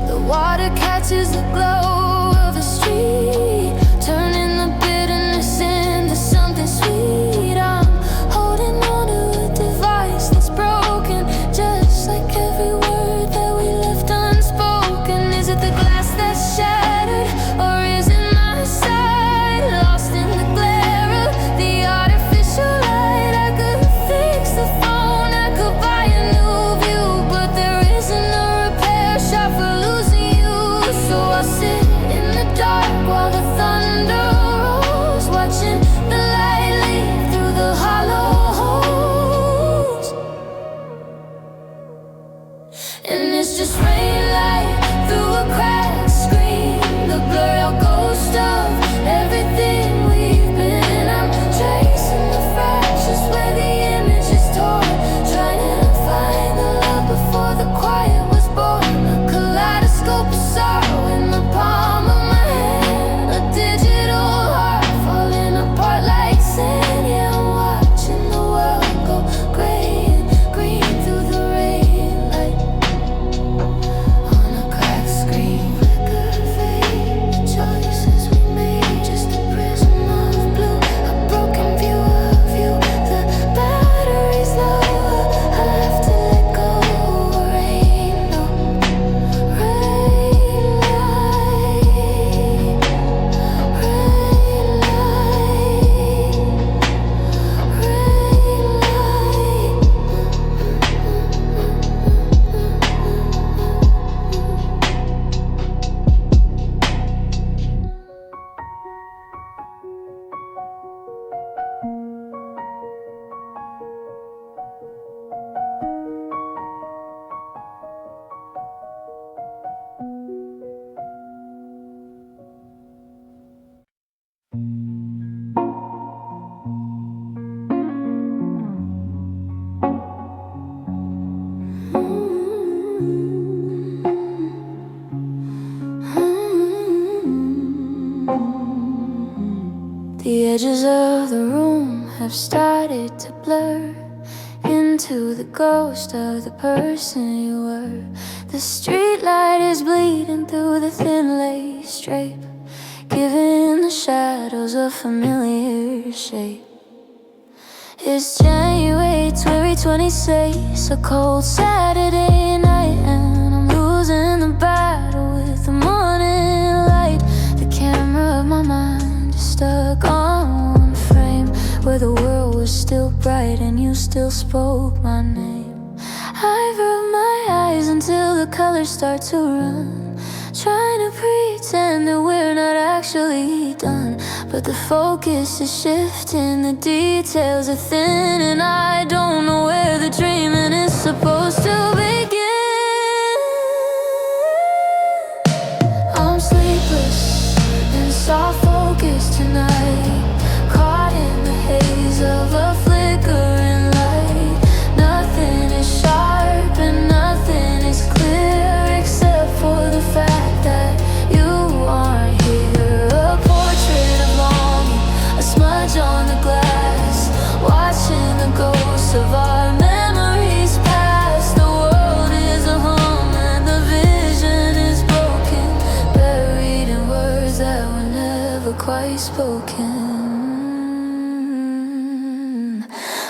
The water catches the glow of the street, turning the bitterness into something sweet. I'm holding on to a device that's broken, just like every word that we left unspoken. Is it the glass that's shattered, or is it my side, lost in the glare of the artificial light? I could fix the phone, I could buy a new view, but there isn't a repair shop for losing you. So I'll sit have started to blur into the ghost of the person you were. The streetlight is bleeding through the thin lace drape, giving the shadows a familiar shape. It's January 2026, a cold Saturday night, and I'm losing the battle with the morning light. The camera of my mind is stuck on one frame, where the world was still bright and you still spoke my name. I've rubbed my eyes until the colors start to run, trying to pretend that we're not actually done. But the focus is shifting, the details are thin, and I don't know where the dreaming is supposed to begin. I'm sleepless and soft focused tonight, caught in the haze of a flickering light. Nothing is sharp and nothing is clear, except for the fact that you aren't here. A portrait of longing, a smudge on the glass, watching the ghosts of our memories pass. The world is a hum and the vision is broken, buried in words that were never quite spoken.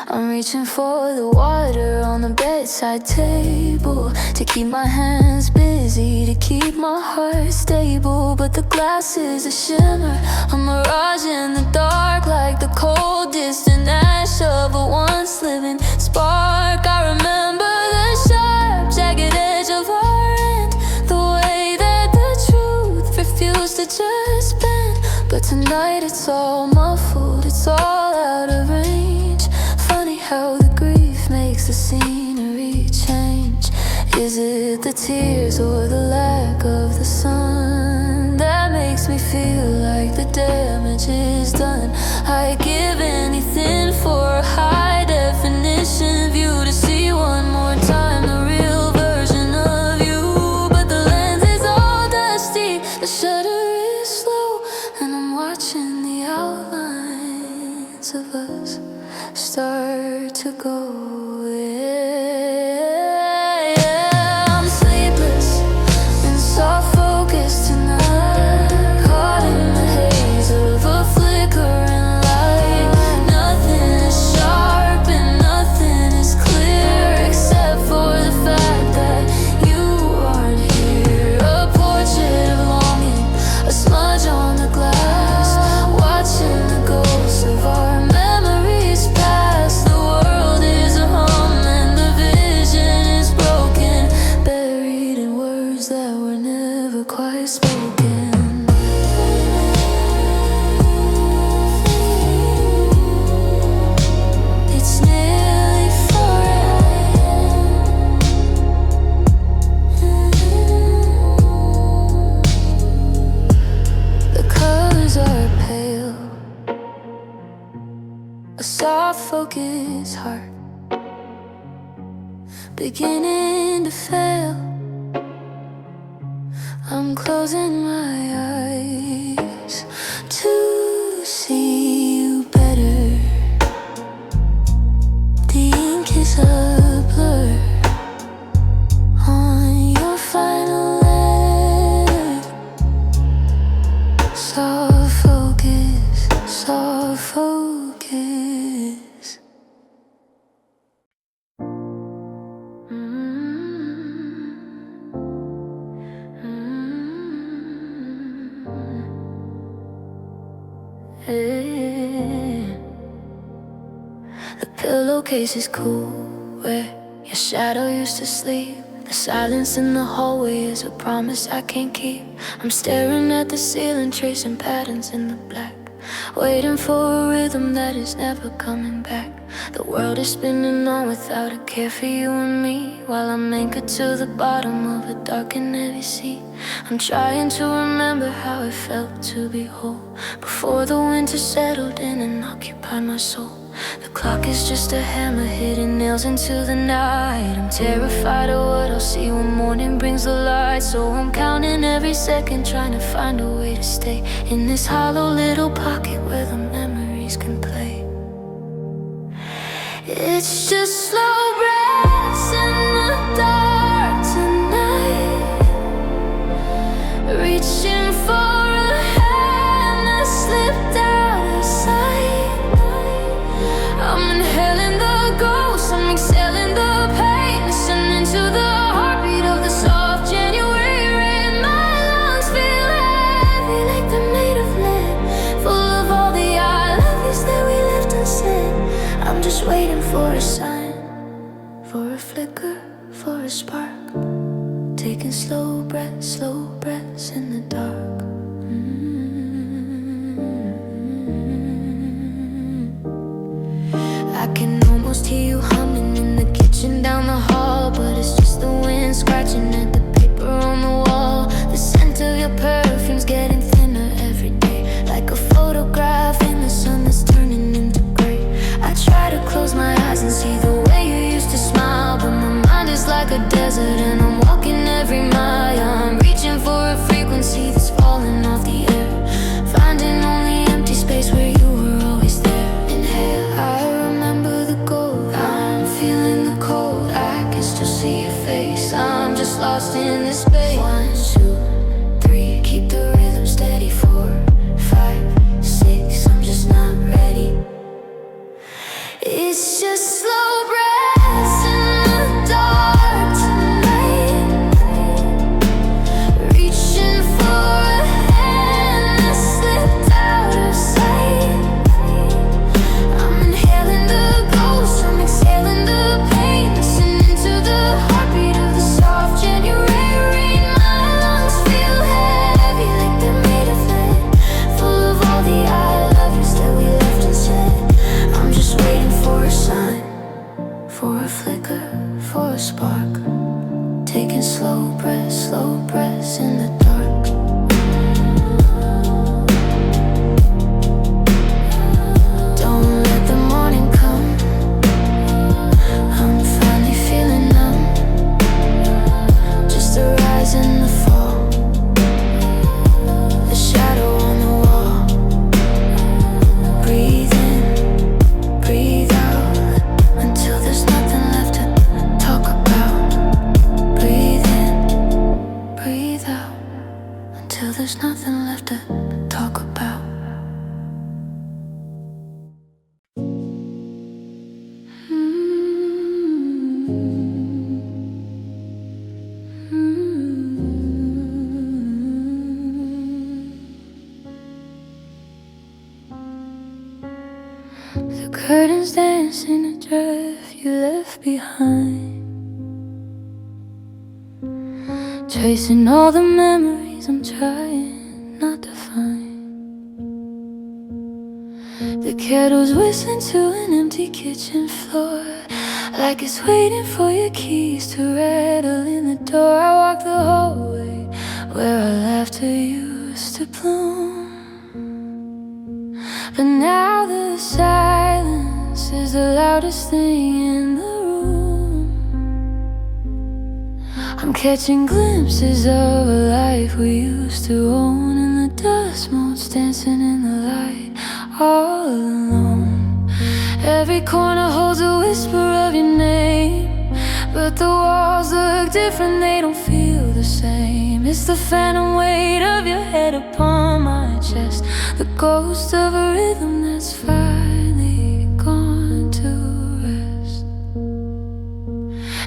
I'm reaching for the water on the bedside table, to keep my hands busy, to keep my heart stable. But the glass is a shimmer, a mirage in the dark, like the cold distant ash of a once living spark. I remember the sharp, jagged edge of our end, the way that the truth refused to just bend. But tonight it's all muffled, it's all out of range. Funny how the grief makes the scenery change. Is it the tears or the lack of the sun that makes me feel like the damage is done? I'd give anything for a high definition view, to see one more time the real version of you. But the lens is all dusty, the shutter is slow, and I'm watching the outlines of us start to go. Yeah, I'm sleepless and soft focused tonight, caught in the haze of a flickering light. Nothing is sharp and nothing is clear, except for the fact that you aren't here. A portrait of longing, a smudge on the glass, watching the ghosts of our memories pass. The world is a hum and the vision is broken, buried in words that were never quite spoken. It's nearly 4 a.m. The colors are pale, a soft focus heart beginning to fail. I'm closing my eyes to see you better. The ink is a blur on your final letter. Soft focus, soft focus. The pillowcase is cool, where your shadow used to sleep. The silence in the hallway is a promise I can't keep. I'm staring at the ceiling, tracing patterns in the black, waiting for a rhythm that is never coming back. The world is spinning on without a care for you and me, while I'm anchored to the bottom of a dark and heavy sea. I'm trying to remember how it felt to be whole, before the winter settled in and occupied my soul. The clock is just a hammer hitting nails into the night. I'm terrified of what I'll see when morning brings the light. So I'm counting every second, trying to find a way to stay in this hollow little pocket where the memories can play. It's just slow breaths in the dark tonight, reaching for a hand that slipped out of sight. I'm inhaling the ghost, I'm exhaling the pain, listening to the heartbeat of the soft January rain. My lungs feel heavy like they're made of lead, full of all the I love yous that we left unsaid. I'm just waiting for a sign, for a flicker, for a spark, taking slow breaths in the dark. I can almost hear you humming in the kitchen down the hall, but it's just the wind scratching at the paper on the wall. The scent of your perfume's getting thinner every day, like a photograph in the sun that's turning into gray. I try to close my eyes and see the way you used to smile, but my mind is like a desert and I'm walking every mile. I'm reaching for a frequency that's falling off the air, finding only empty space where you were always there. Inhale, I remember the gold, I'm feeling the cold, I can still see your face, I'm just lost in this space. 1, 2, 3, keep the rhythm steady. 4, 5, 6, I'm just not ready. It's just slow breaths in the dark tonight, reaching for a hand that slipped out of sight. I'm inhaling the ghost, I'm exhaling the pain, listening to the heartbeat of the soft January rain. My lungs feel heavy like they're made of lead, full of all the I love yous that we left unsaid. I'm just waiting for a sign, for a flicker, for a spark, taking slow breaths in the dark. Don't let the morning come, I'm finally feeling numb, just the rise and the fall, the shadow on the wall. Breathe in, breathe out, until there's nothing left to talk about. Breathe in, breathe out, until there's nothing left to talk about. The curtains dance in a draft you left behind, tracing all the memories I'm trying not to find. The kettle's whistling to an empty kitchen floor, like it's waiting for your keys to rattle in the door. I walk the hallway where our laughter used to bloom, but now the silence is the loudest thing in the room. I'm catching glimpses of a life we used to own, and the dust motes dancing in the light, all alone. Every corner holds a whisper of your name, but the walls look different, they don't feel the same. It's the phantom weight of your head upon my chest, the ghost of a rhythm that's finally gone to rest.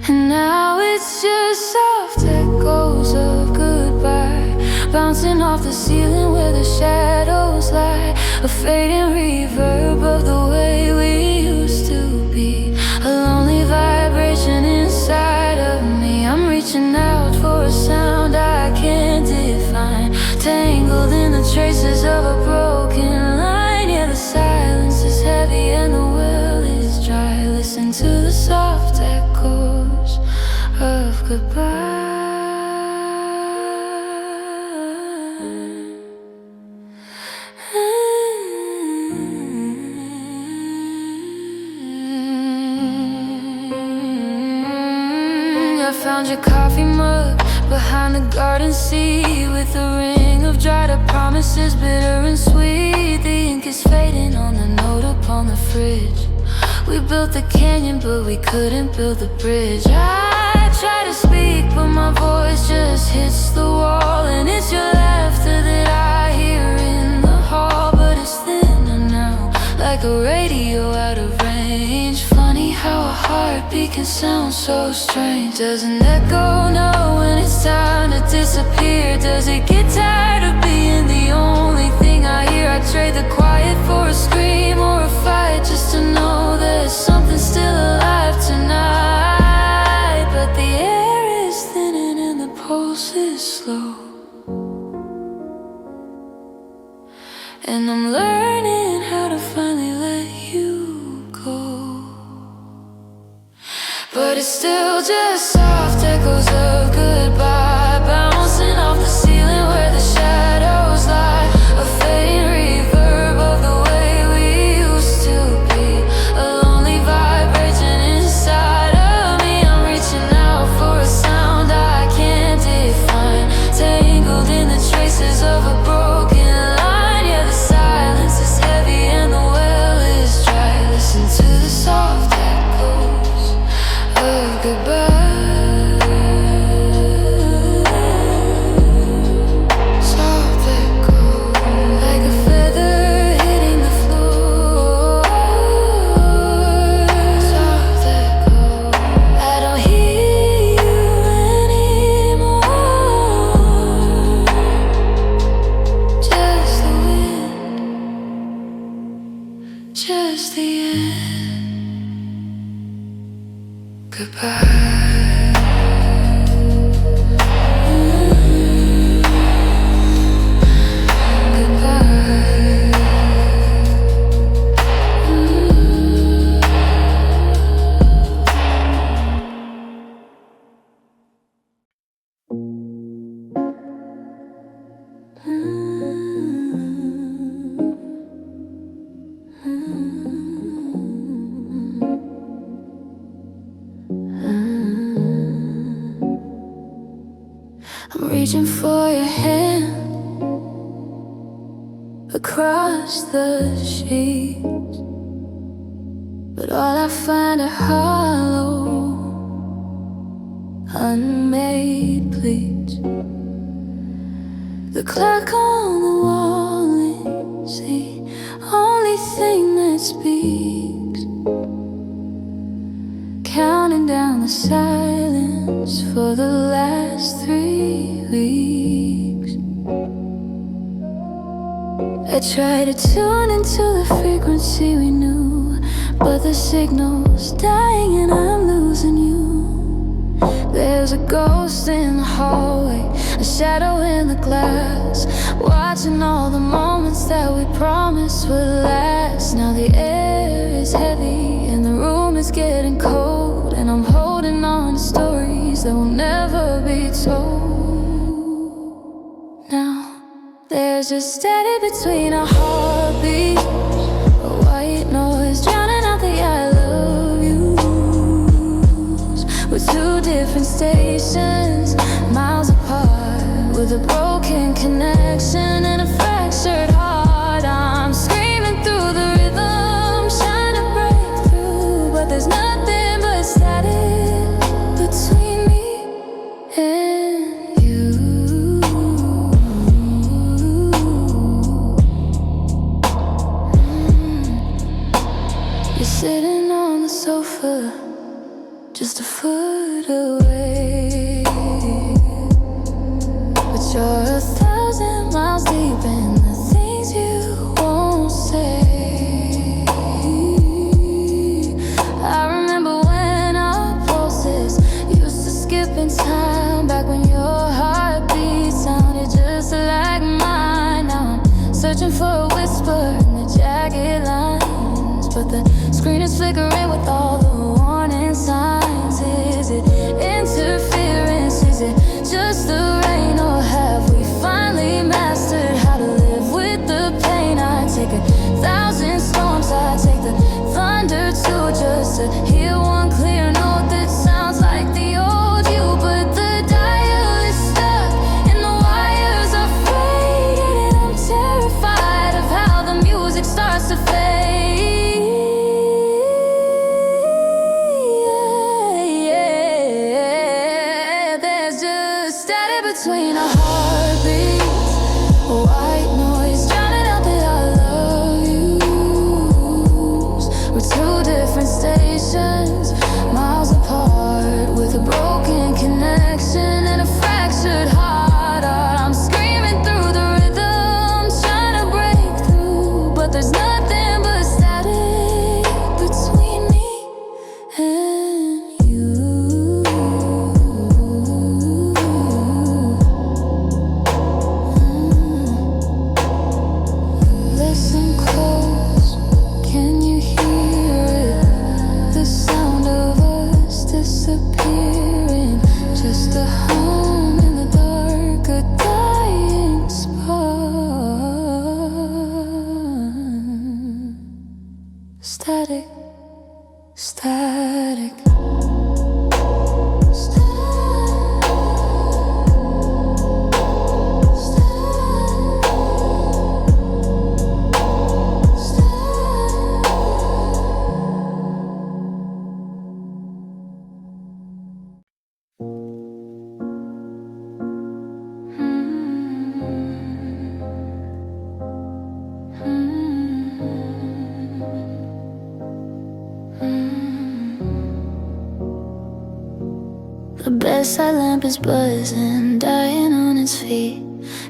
And now it's just soft echoes of goodbye, bouncing off the ceiling where the shadows lie, a fading reverb of the way we used to be, a lonely vibration inside of me. I'm reaching out for a sound I can't define, tangled in the traces of a broken line. Yeah, the silence is heavy and the well is dry. Listen to the soft echoes of goodbye. I found your coffee mug behind the garden seat, with a ring of dried up promises, bitter and sweet. The ink is fading on the note upon the fridge. We built the canyon, but we couldn't build the bridge. I try to speak, but my voice just hits the wall. And it's your laughter that I hear in the hall, but it's thinner now, like a radio out of range. Funny how a heartbeat can sound so strange. Doesn't echo know when it's time to disappear? Does it get tired of being the only thing I hear? I trade the quiet for a scream or a fight, just to know there's something still alive tonight. But the air is thinning and the pulse is slow, and I'm learning how to finally let you go. But it's still just soft echoes of goodbye, bouncing off the ceiling where the shadows lie. A fading reverb of the way we used to be. A lonely vibration inside of me. I'm reaching out for a sound I can't define, tangled in the traces of a broken line. Yeah, the silence is heavy and the well is dry. Listen to the soft echoes of goodbye. Soft echo, like a feather hitting the floor. Soft echo, I don't hear you anymore. Just the wind, just the end. Goodbye. I'm reaching for your hand across the sheets, but all I find are hollow, unmade pleats. The clock on the wall is the only thing that speaks, counting down the silence for the last 3 weeks. I try to tune into the frequency we knew, but the signal's dying and I'm losing you. There's a ghost in the hallway, a shadow in the glass, watching all the moments that we promised would last. Now the air is heavy and the room is getting cold, and I'm holding on to stories that will never be told. Now there's just steady between our heartbeats, a white noise drowning out the I love yous. We're 2 different stations, miles apart, with a broken connection and a fractured heart. I'm screaming through the rhythm, trying to break through, but there's nothing but static between me and you. You're sitting on the sofa, just a foot away, but you're 1,000 miles deep in the things you won't say. I remember when our pulses used to skip in time, back when your heartbeat sounded just like mine. Now I'm searching for a whisper in the jagged lines, but the screen is flickering with all the warning signs. Is it interference? Is it just the rain, or have we between our heartbeats. White noise drowning out the I love yous. We're two different stations, miles apart, with a broken connection and a fractured heart. I'm screaming through the rhythm, trying to break through, but there's nothing but static between me and you. Listen close, can you hear it? The sound of us disappearing, just a hum in the dark, a dying spark. Static, static. The bedside lamp is buzzing, dying on its feet,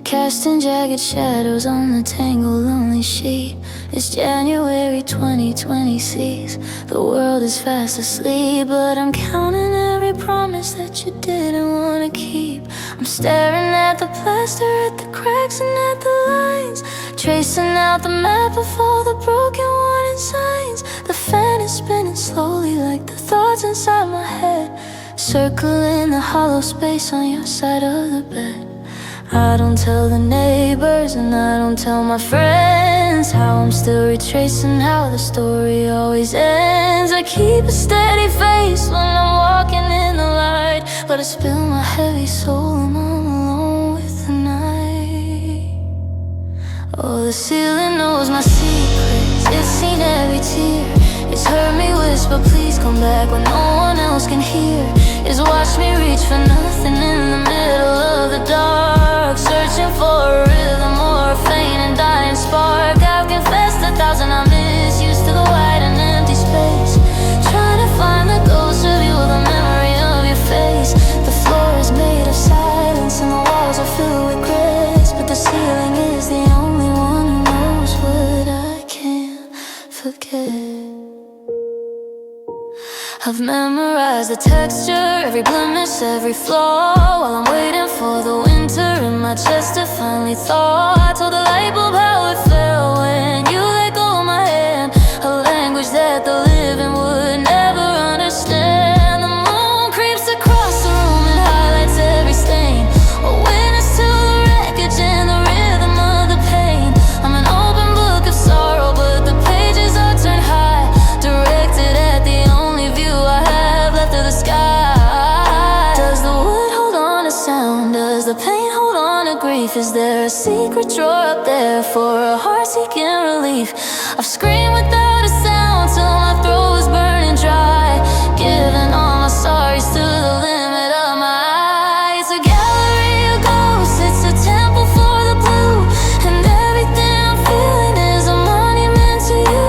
casting jagged shadows on the tangled, lonely sheet. It's January 2026. The world is fast asleep, but I'm counting every promise that you didn't want to keep. I'm staring at the plaster, at the cracks and at the lines, tracing out the map of all the broken warning signs. The fan is spinning slowly like the thoughts inside my head, circling the hollow space on your side of the bed. I don't tell the neighbors and I don't tell my friends how I'm still retracing how the story always ends. I keep a steady face when I'm walking in the light, but I spill my heavy soul and I'm alone with the night. Oh, the ceiling knows my secrets, it's seen every tear, it's heard me whisper, please come back when no one else can hear. It's watched me reach for nothing in the middle of the dark, searching for a rhythm or a faint and dying spark. I've confessed 1,000 I misused to the wide and empty space, trying to find the ghost of you, the memory of your face. The floor is made of silence and the walls are filled with grace, but the ceiling is the only one who knows what I can't forget. I've memorized the texture, every blemish, every flaw, while I'm waiting for the winter in my chest to finally thaw. I told the light bulb how it felt when you let go of my hand, a language that the living would never understand. The moon creeps across the room and highlights every stain, a witness to the wreckage and the rhythm of the pain. I'm an open book of sorrow, but the pages are turned high, directed at the only view I have left of the sky. Does the wood hold on to sound? Does the pain hold on to grief? Is there a secret drawer up there for a heart seeking relief? I've screamed without a sound till my throat was burning dry, giving all my sorries to the limit of my eye. It's a gallery of ghosts, it's a temple for the blue, and everything I'm feeling is a monument to you.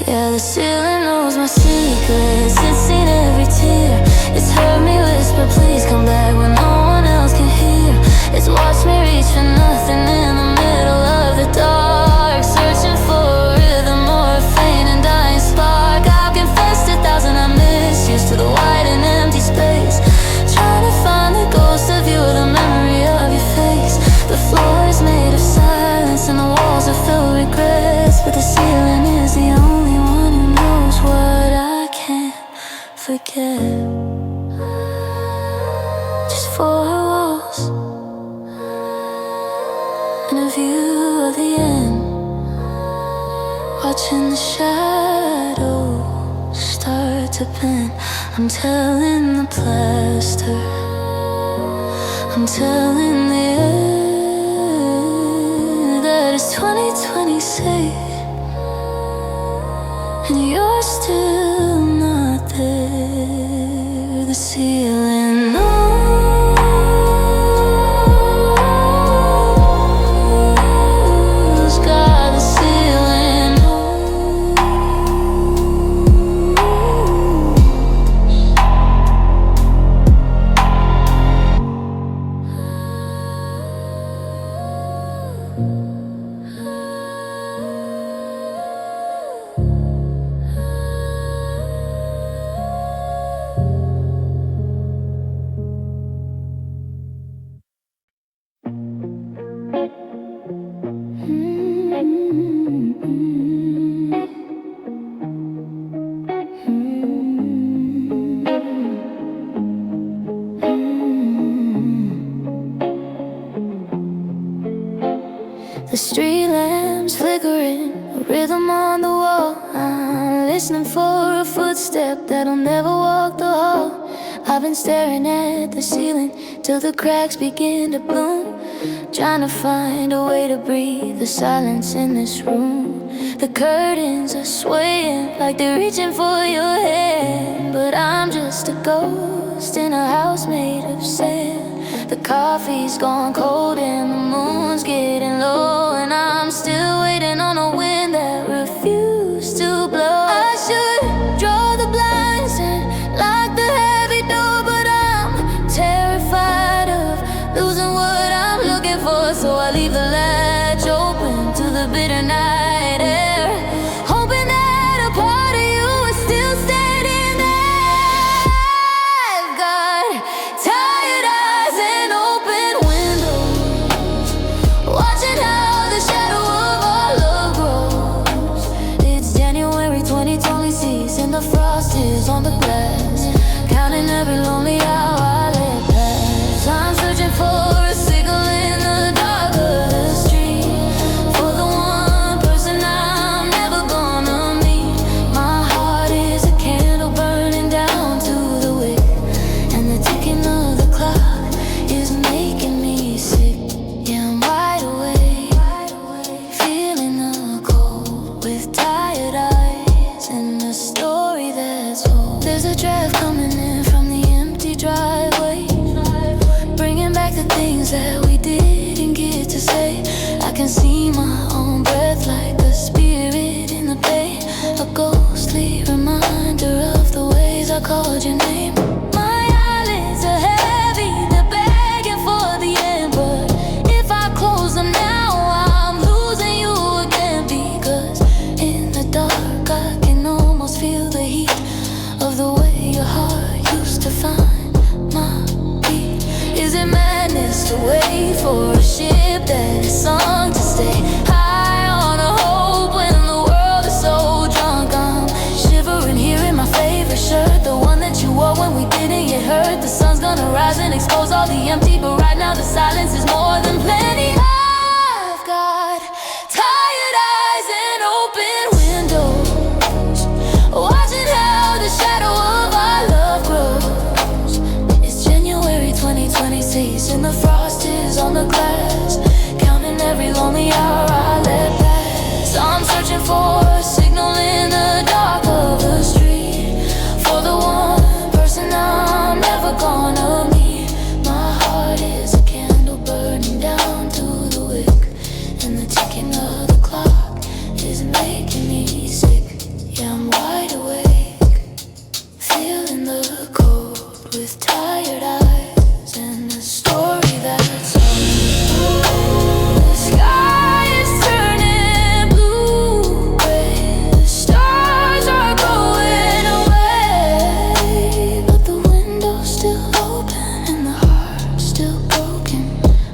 Yeah, the ceiling knows my secrets, it's seen every tear, it's heard me whisper, please come back when no one else can hear. It's watched me reach for nothing in the middle of the dark, searching for a rhythm or a faint and dying spark. I've confessed 1,000 I misused to the wide and empty space, trying to find the ghost of you, the memory of your face. The floor is made of silence and the walls are filled with regrets, but the ceiling is the only one who knows what I can't forget. Just 4 walls and a view of the end, watching the shadows start to bend. I'm telling the plaster, I'm telling the air that it's 2026 and you're still not there. ceiling. Who's got the ceiling? The street lamps flickering, a rhythm on the wall. I'm listening for a footstep that'll never walk the hall. I've been staring at the ceiling till the cracks begin to bloom, trying to find a way to breathe the silence in this room. The curtains are swaying like they're reaching for your hand, but I'm just a ghost in a house made of sand. The coffee's gone cold and the moon's getting low, and I'm still waiting on a wind that refused to blow. I should draw the blinds and lock the heavy door, but I'm terrified of losing what I'm looking for. So I leave the latch open to the bitter night air, hoping that a part of you is still standing there. I've got tired eyes and open windows, watching how the shadow of our love grows. It's January 2026 and the frost is on the glass, counting every lonely hour I let pass. I'm searching for a signal in the dark of the street, for the one person I'm never gonna meet. My heart is a candle burning down to the wick, and the ticking of the clock is making me sick. Yeah, I'm wide awake, feeling the cold with tired eyes and a story that's old. There's a draft coming in from the empty driveway, bringing back the things that we didn't get to say. I can see my own breath like a spirit in the bay, a ghostly reminder of the ways I called your name. My eyelids are heavy, they're begging for the end, but if I close them now, I'm losing you again. Because in the dark I can almost feel the heat of the way your heart used to find my beat. Is it madness to wait for a ship that is sunk to stay high on a hope when the world is so drunk? I'm shivering here in my favorite shirt, the one that you wore when we didn't get hurt. The sun's gonna rise and expose all the empty, but right now the silence is more than plenty. I've got tired eyes and open windows, watching how the shadow of our love grows. It's January 2026 and the frost is on the glass, counting every lonely hour I let pass. I'm searching for a signal in the dark of the street, for the one person I'm never gonna meet. My heart is a candle burning down to the wick, and the ticking of the clock is making me sick. Yeah, I'm wide awake, feeling the cold with tired eyes and a story that's on. The sky is turning blue-gray, the stars are going away, but the window's still open and the heart's still broken.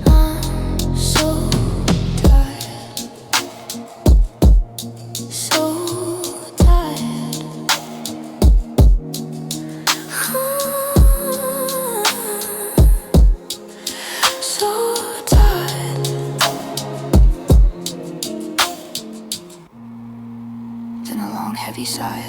I'm so tired, so tired. So tired. Then a long heavy sigh.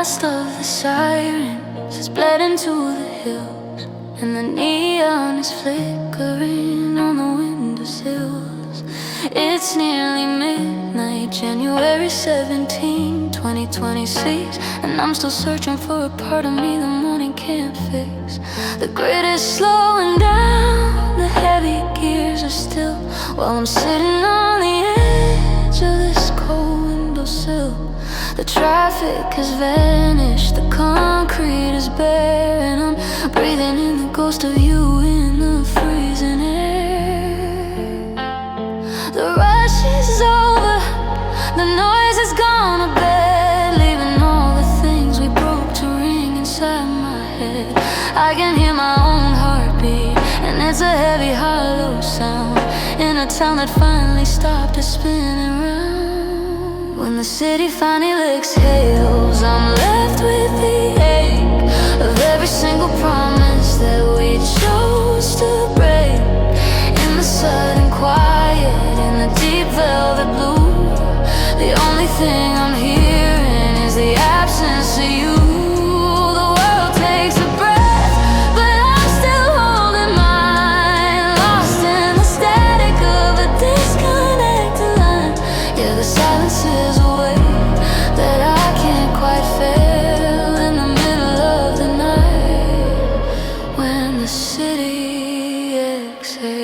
last of the sirens has bled into the hills, and the neon is flickering on the windowsills. It's nearly midnight, January 17, 2026, and I'm still searching for a part of me the morning can't fix. The grid is slowing down, the heavy gears are still, while I'm sitting on the edge of this cold windowsill. The traffic has vanished, the concrete is bare, and I'm breathing in the ghost of you in the freezing air. The rush is over, the noise has gone to bed, leaving all the things we broke to ring inside my head. I can hear my own heartbeat, and it's a heavy, hollow sound in a town that finally stopped its spinning round. When the city finally exhales, I'm left with the ache of every single promise that we chose to break. In the sudden quiet, in the deep velvet blue, the only thing I'm hearing is the absence of you. The world takes a breath, but I'm still holding mine, lost in the static of a disconnected line. Yeah, the silence is a wave that I can't quite feel in the middle of the night. When the city exhales,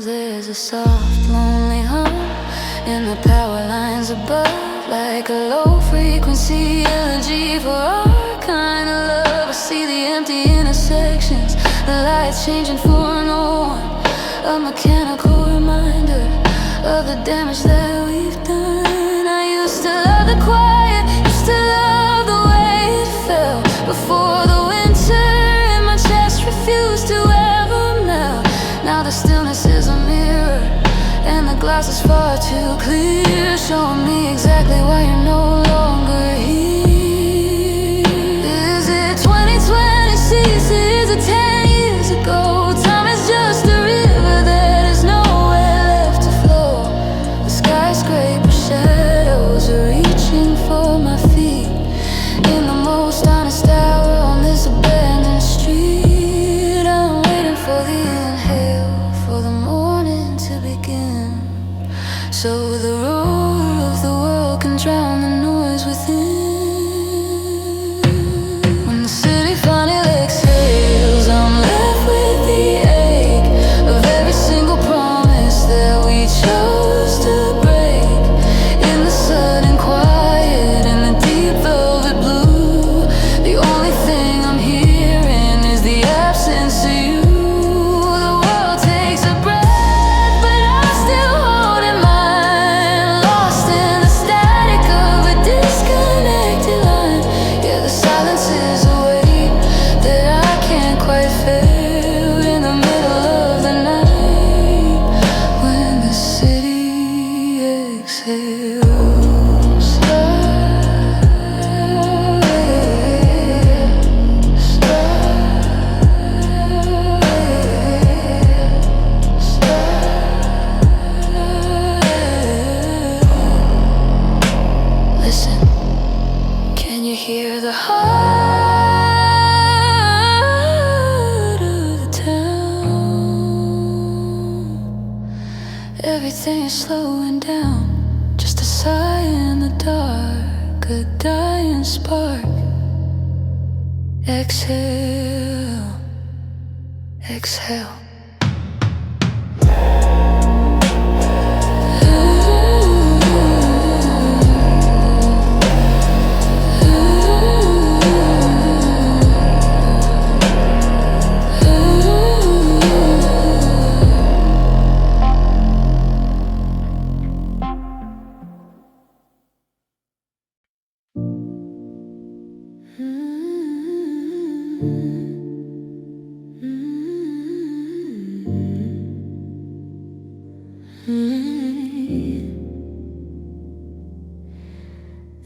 there's a soft, lonely hum in the power lines above, like a low-frequency elegy for our kind of love. I see the empty intersections, the lights changing for no one, a mechanical reminder of the damage that we've done. I used to love the quiet, used to love the way it felt before the winter in my chest refused to ever melt. Now the stillness is a mirror, and the glass is far too clear, showing me exactly why you're no longer here. Is it 2026? Is it 10 years ago? Time is just a river that has nowhere left to flow. The skyscraper shadows are reaching for my feet in the most honest hour on this abandoned street. I'm waiting for the inhale, for the morning to begin, so the roar of the world can drown the noise within. When the city finally exhales, I'm left with the ache of every single promise that we chose to break. In the sudden quiet, in the deep velvet blue, the only thing I'm hearing is the absence of you. The world takes a breath, but I'm still holding mine, lost in the static of a disconnected line. Yeah, the silence is a weight that I can't quite feel in the middle of the night. When the city exhales, listen, can you hear the heart of the town? Everything is slowing down, just a sigh in the dark, a dying spark. Exhale, exhale.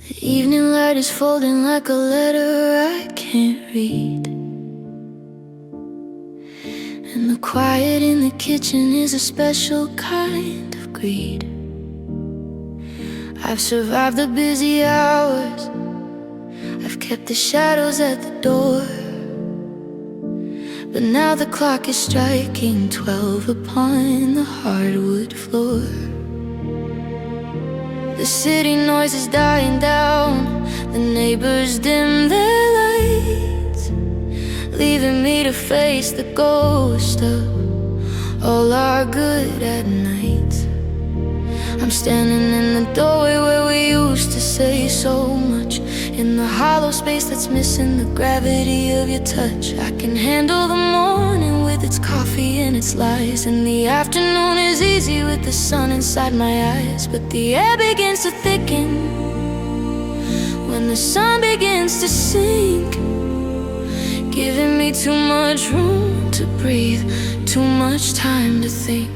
The evening light is folding like a letter I can't read, and the quiet in the kitchen is a special kind of greed. I've survived the busy hours, I've kept the shadows at the door, but now the clock is striking 12 upon the hardwood floor. The city noise is dying down, the neighbors dim their lights, leaving me to face the ghost of all our good at night. I'm standing in the doorway where we used to say so much, in the hollow space that's missing the gravity of your touch. I can handle the morning with its coffee and its lies, and the afternoon is easy with the sun inside my eyes. But the air begins to thicken when the sun begins to sink, giving me too much room to breathe, too much time to think.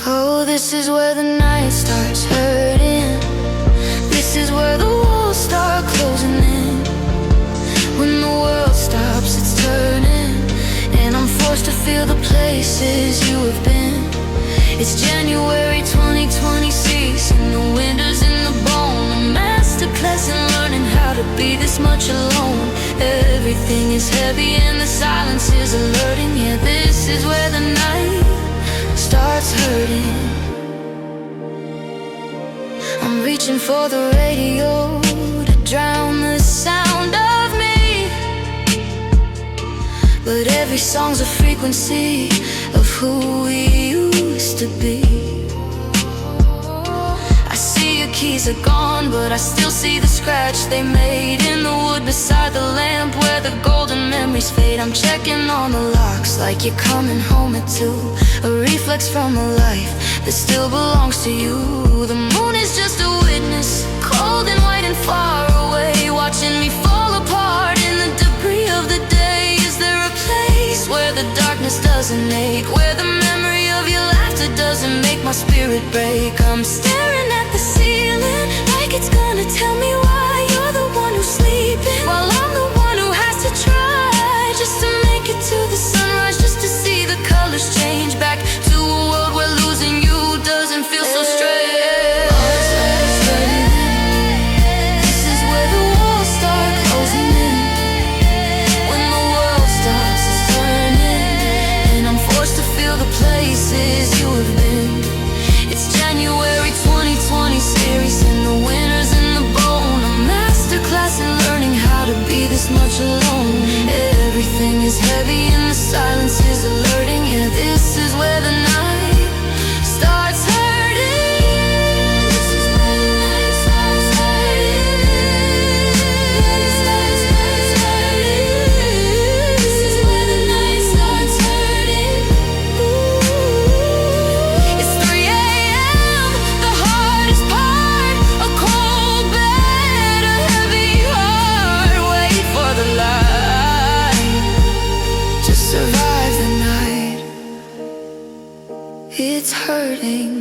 Oh, this is where the night starts hurting. This is where the walls start closing in. When the world stops its turning, and I'm forced to feel the places you have been. It's January 2026, and the winter's in the bone. A masterclass in learning how to be this much alone. Everything is heavy and the silence is alerting. Yeah, this is where the night starts hurting. I'm reaching for the radio to drown the sound of me, but every song's a frequency of who we used to be. I see your keys are gone, but I still see the scratch they made in the wood beside the lamp where the golden memories fade. I'm checking on the locks like you're coming home at 2, a reflex from a life that still belongs to you. The moon is just a witness, cold and white and far away, watching me fall apart in the debris of the day. Is there a place where the darkness doesn't ache, where the memory of your laughter doesn't make my spirit break? I'm staring at the ceiling like it's gonna tell me why you're the one who's sleeping, while I'm the one who has to try just to make it to the sunrise, just to see the colors change back to a world where losing you doesn't feel so strange. This is where the walls start closing in, when the world stops its turning, and I'm forced to feel the places you have been. It's January 2026, and the winter's in the bone. A masterclass in learning how to be this much alone. Everything is heavy and the silence is alerting. Yeah, this is where the night starts hurting. This is where the night starts hurting. This is where the night starts hurting. It's 3 a.m., the hardest part, a cold bed, a heavy heart. Wait for the light, just survive the night. It's hurting.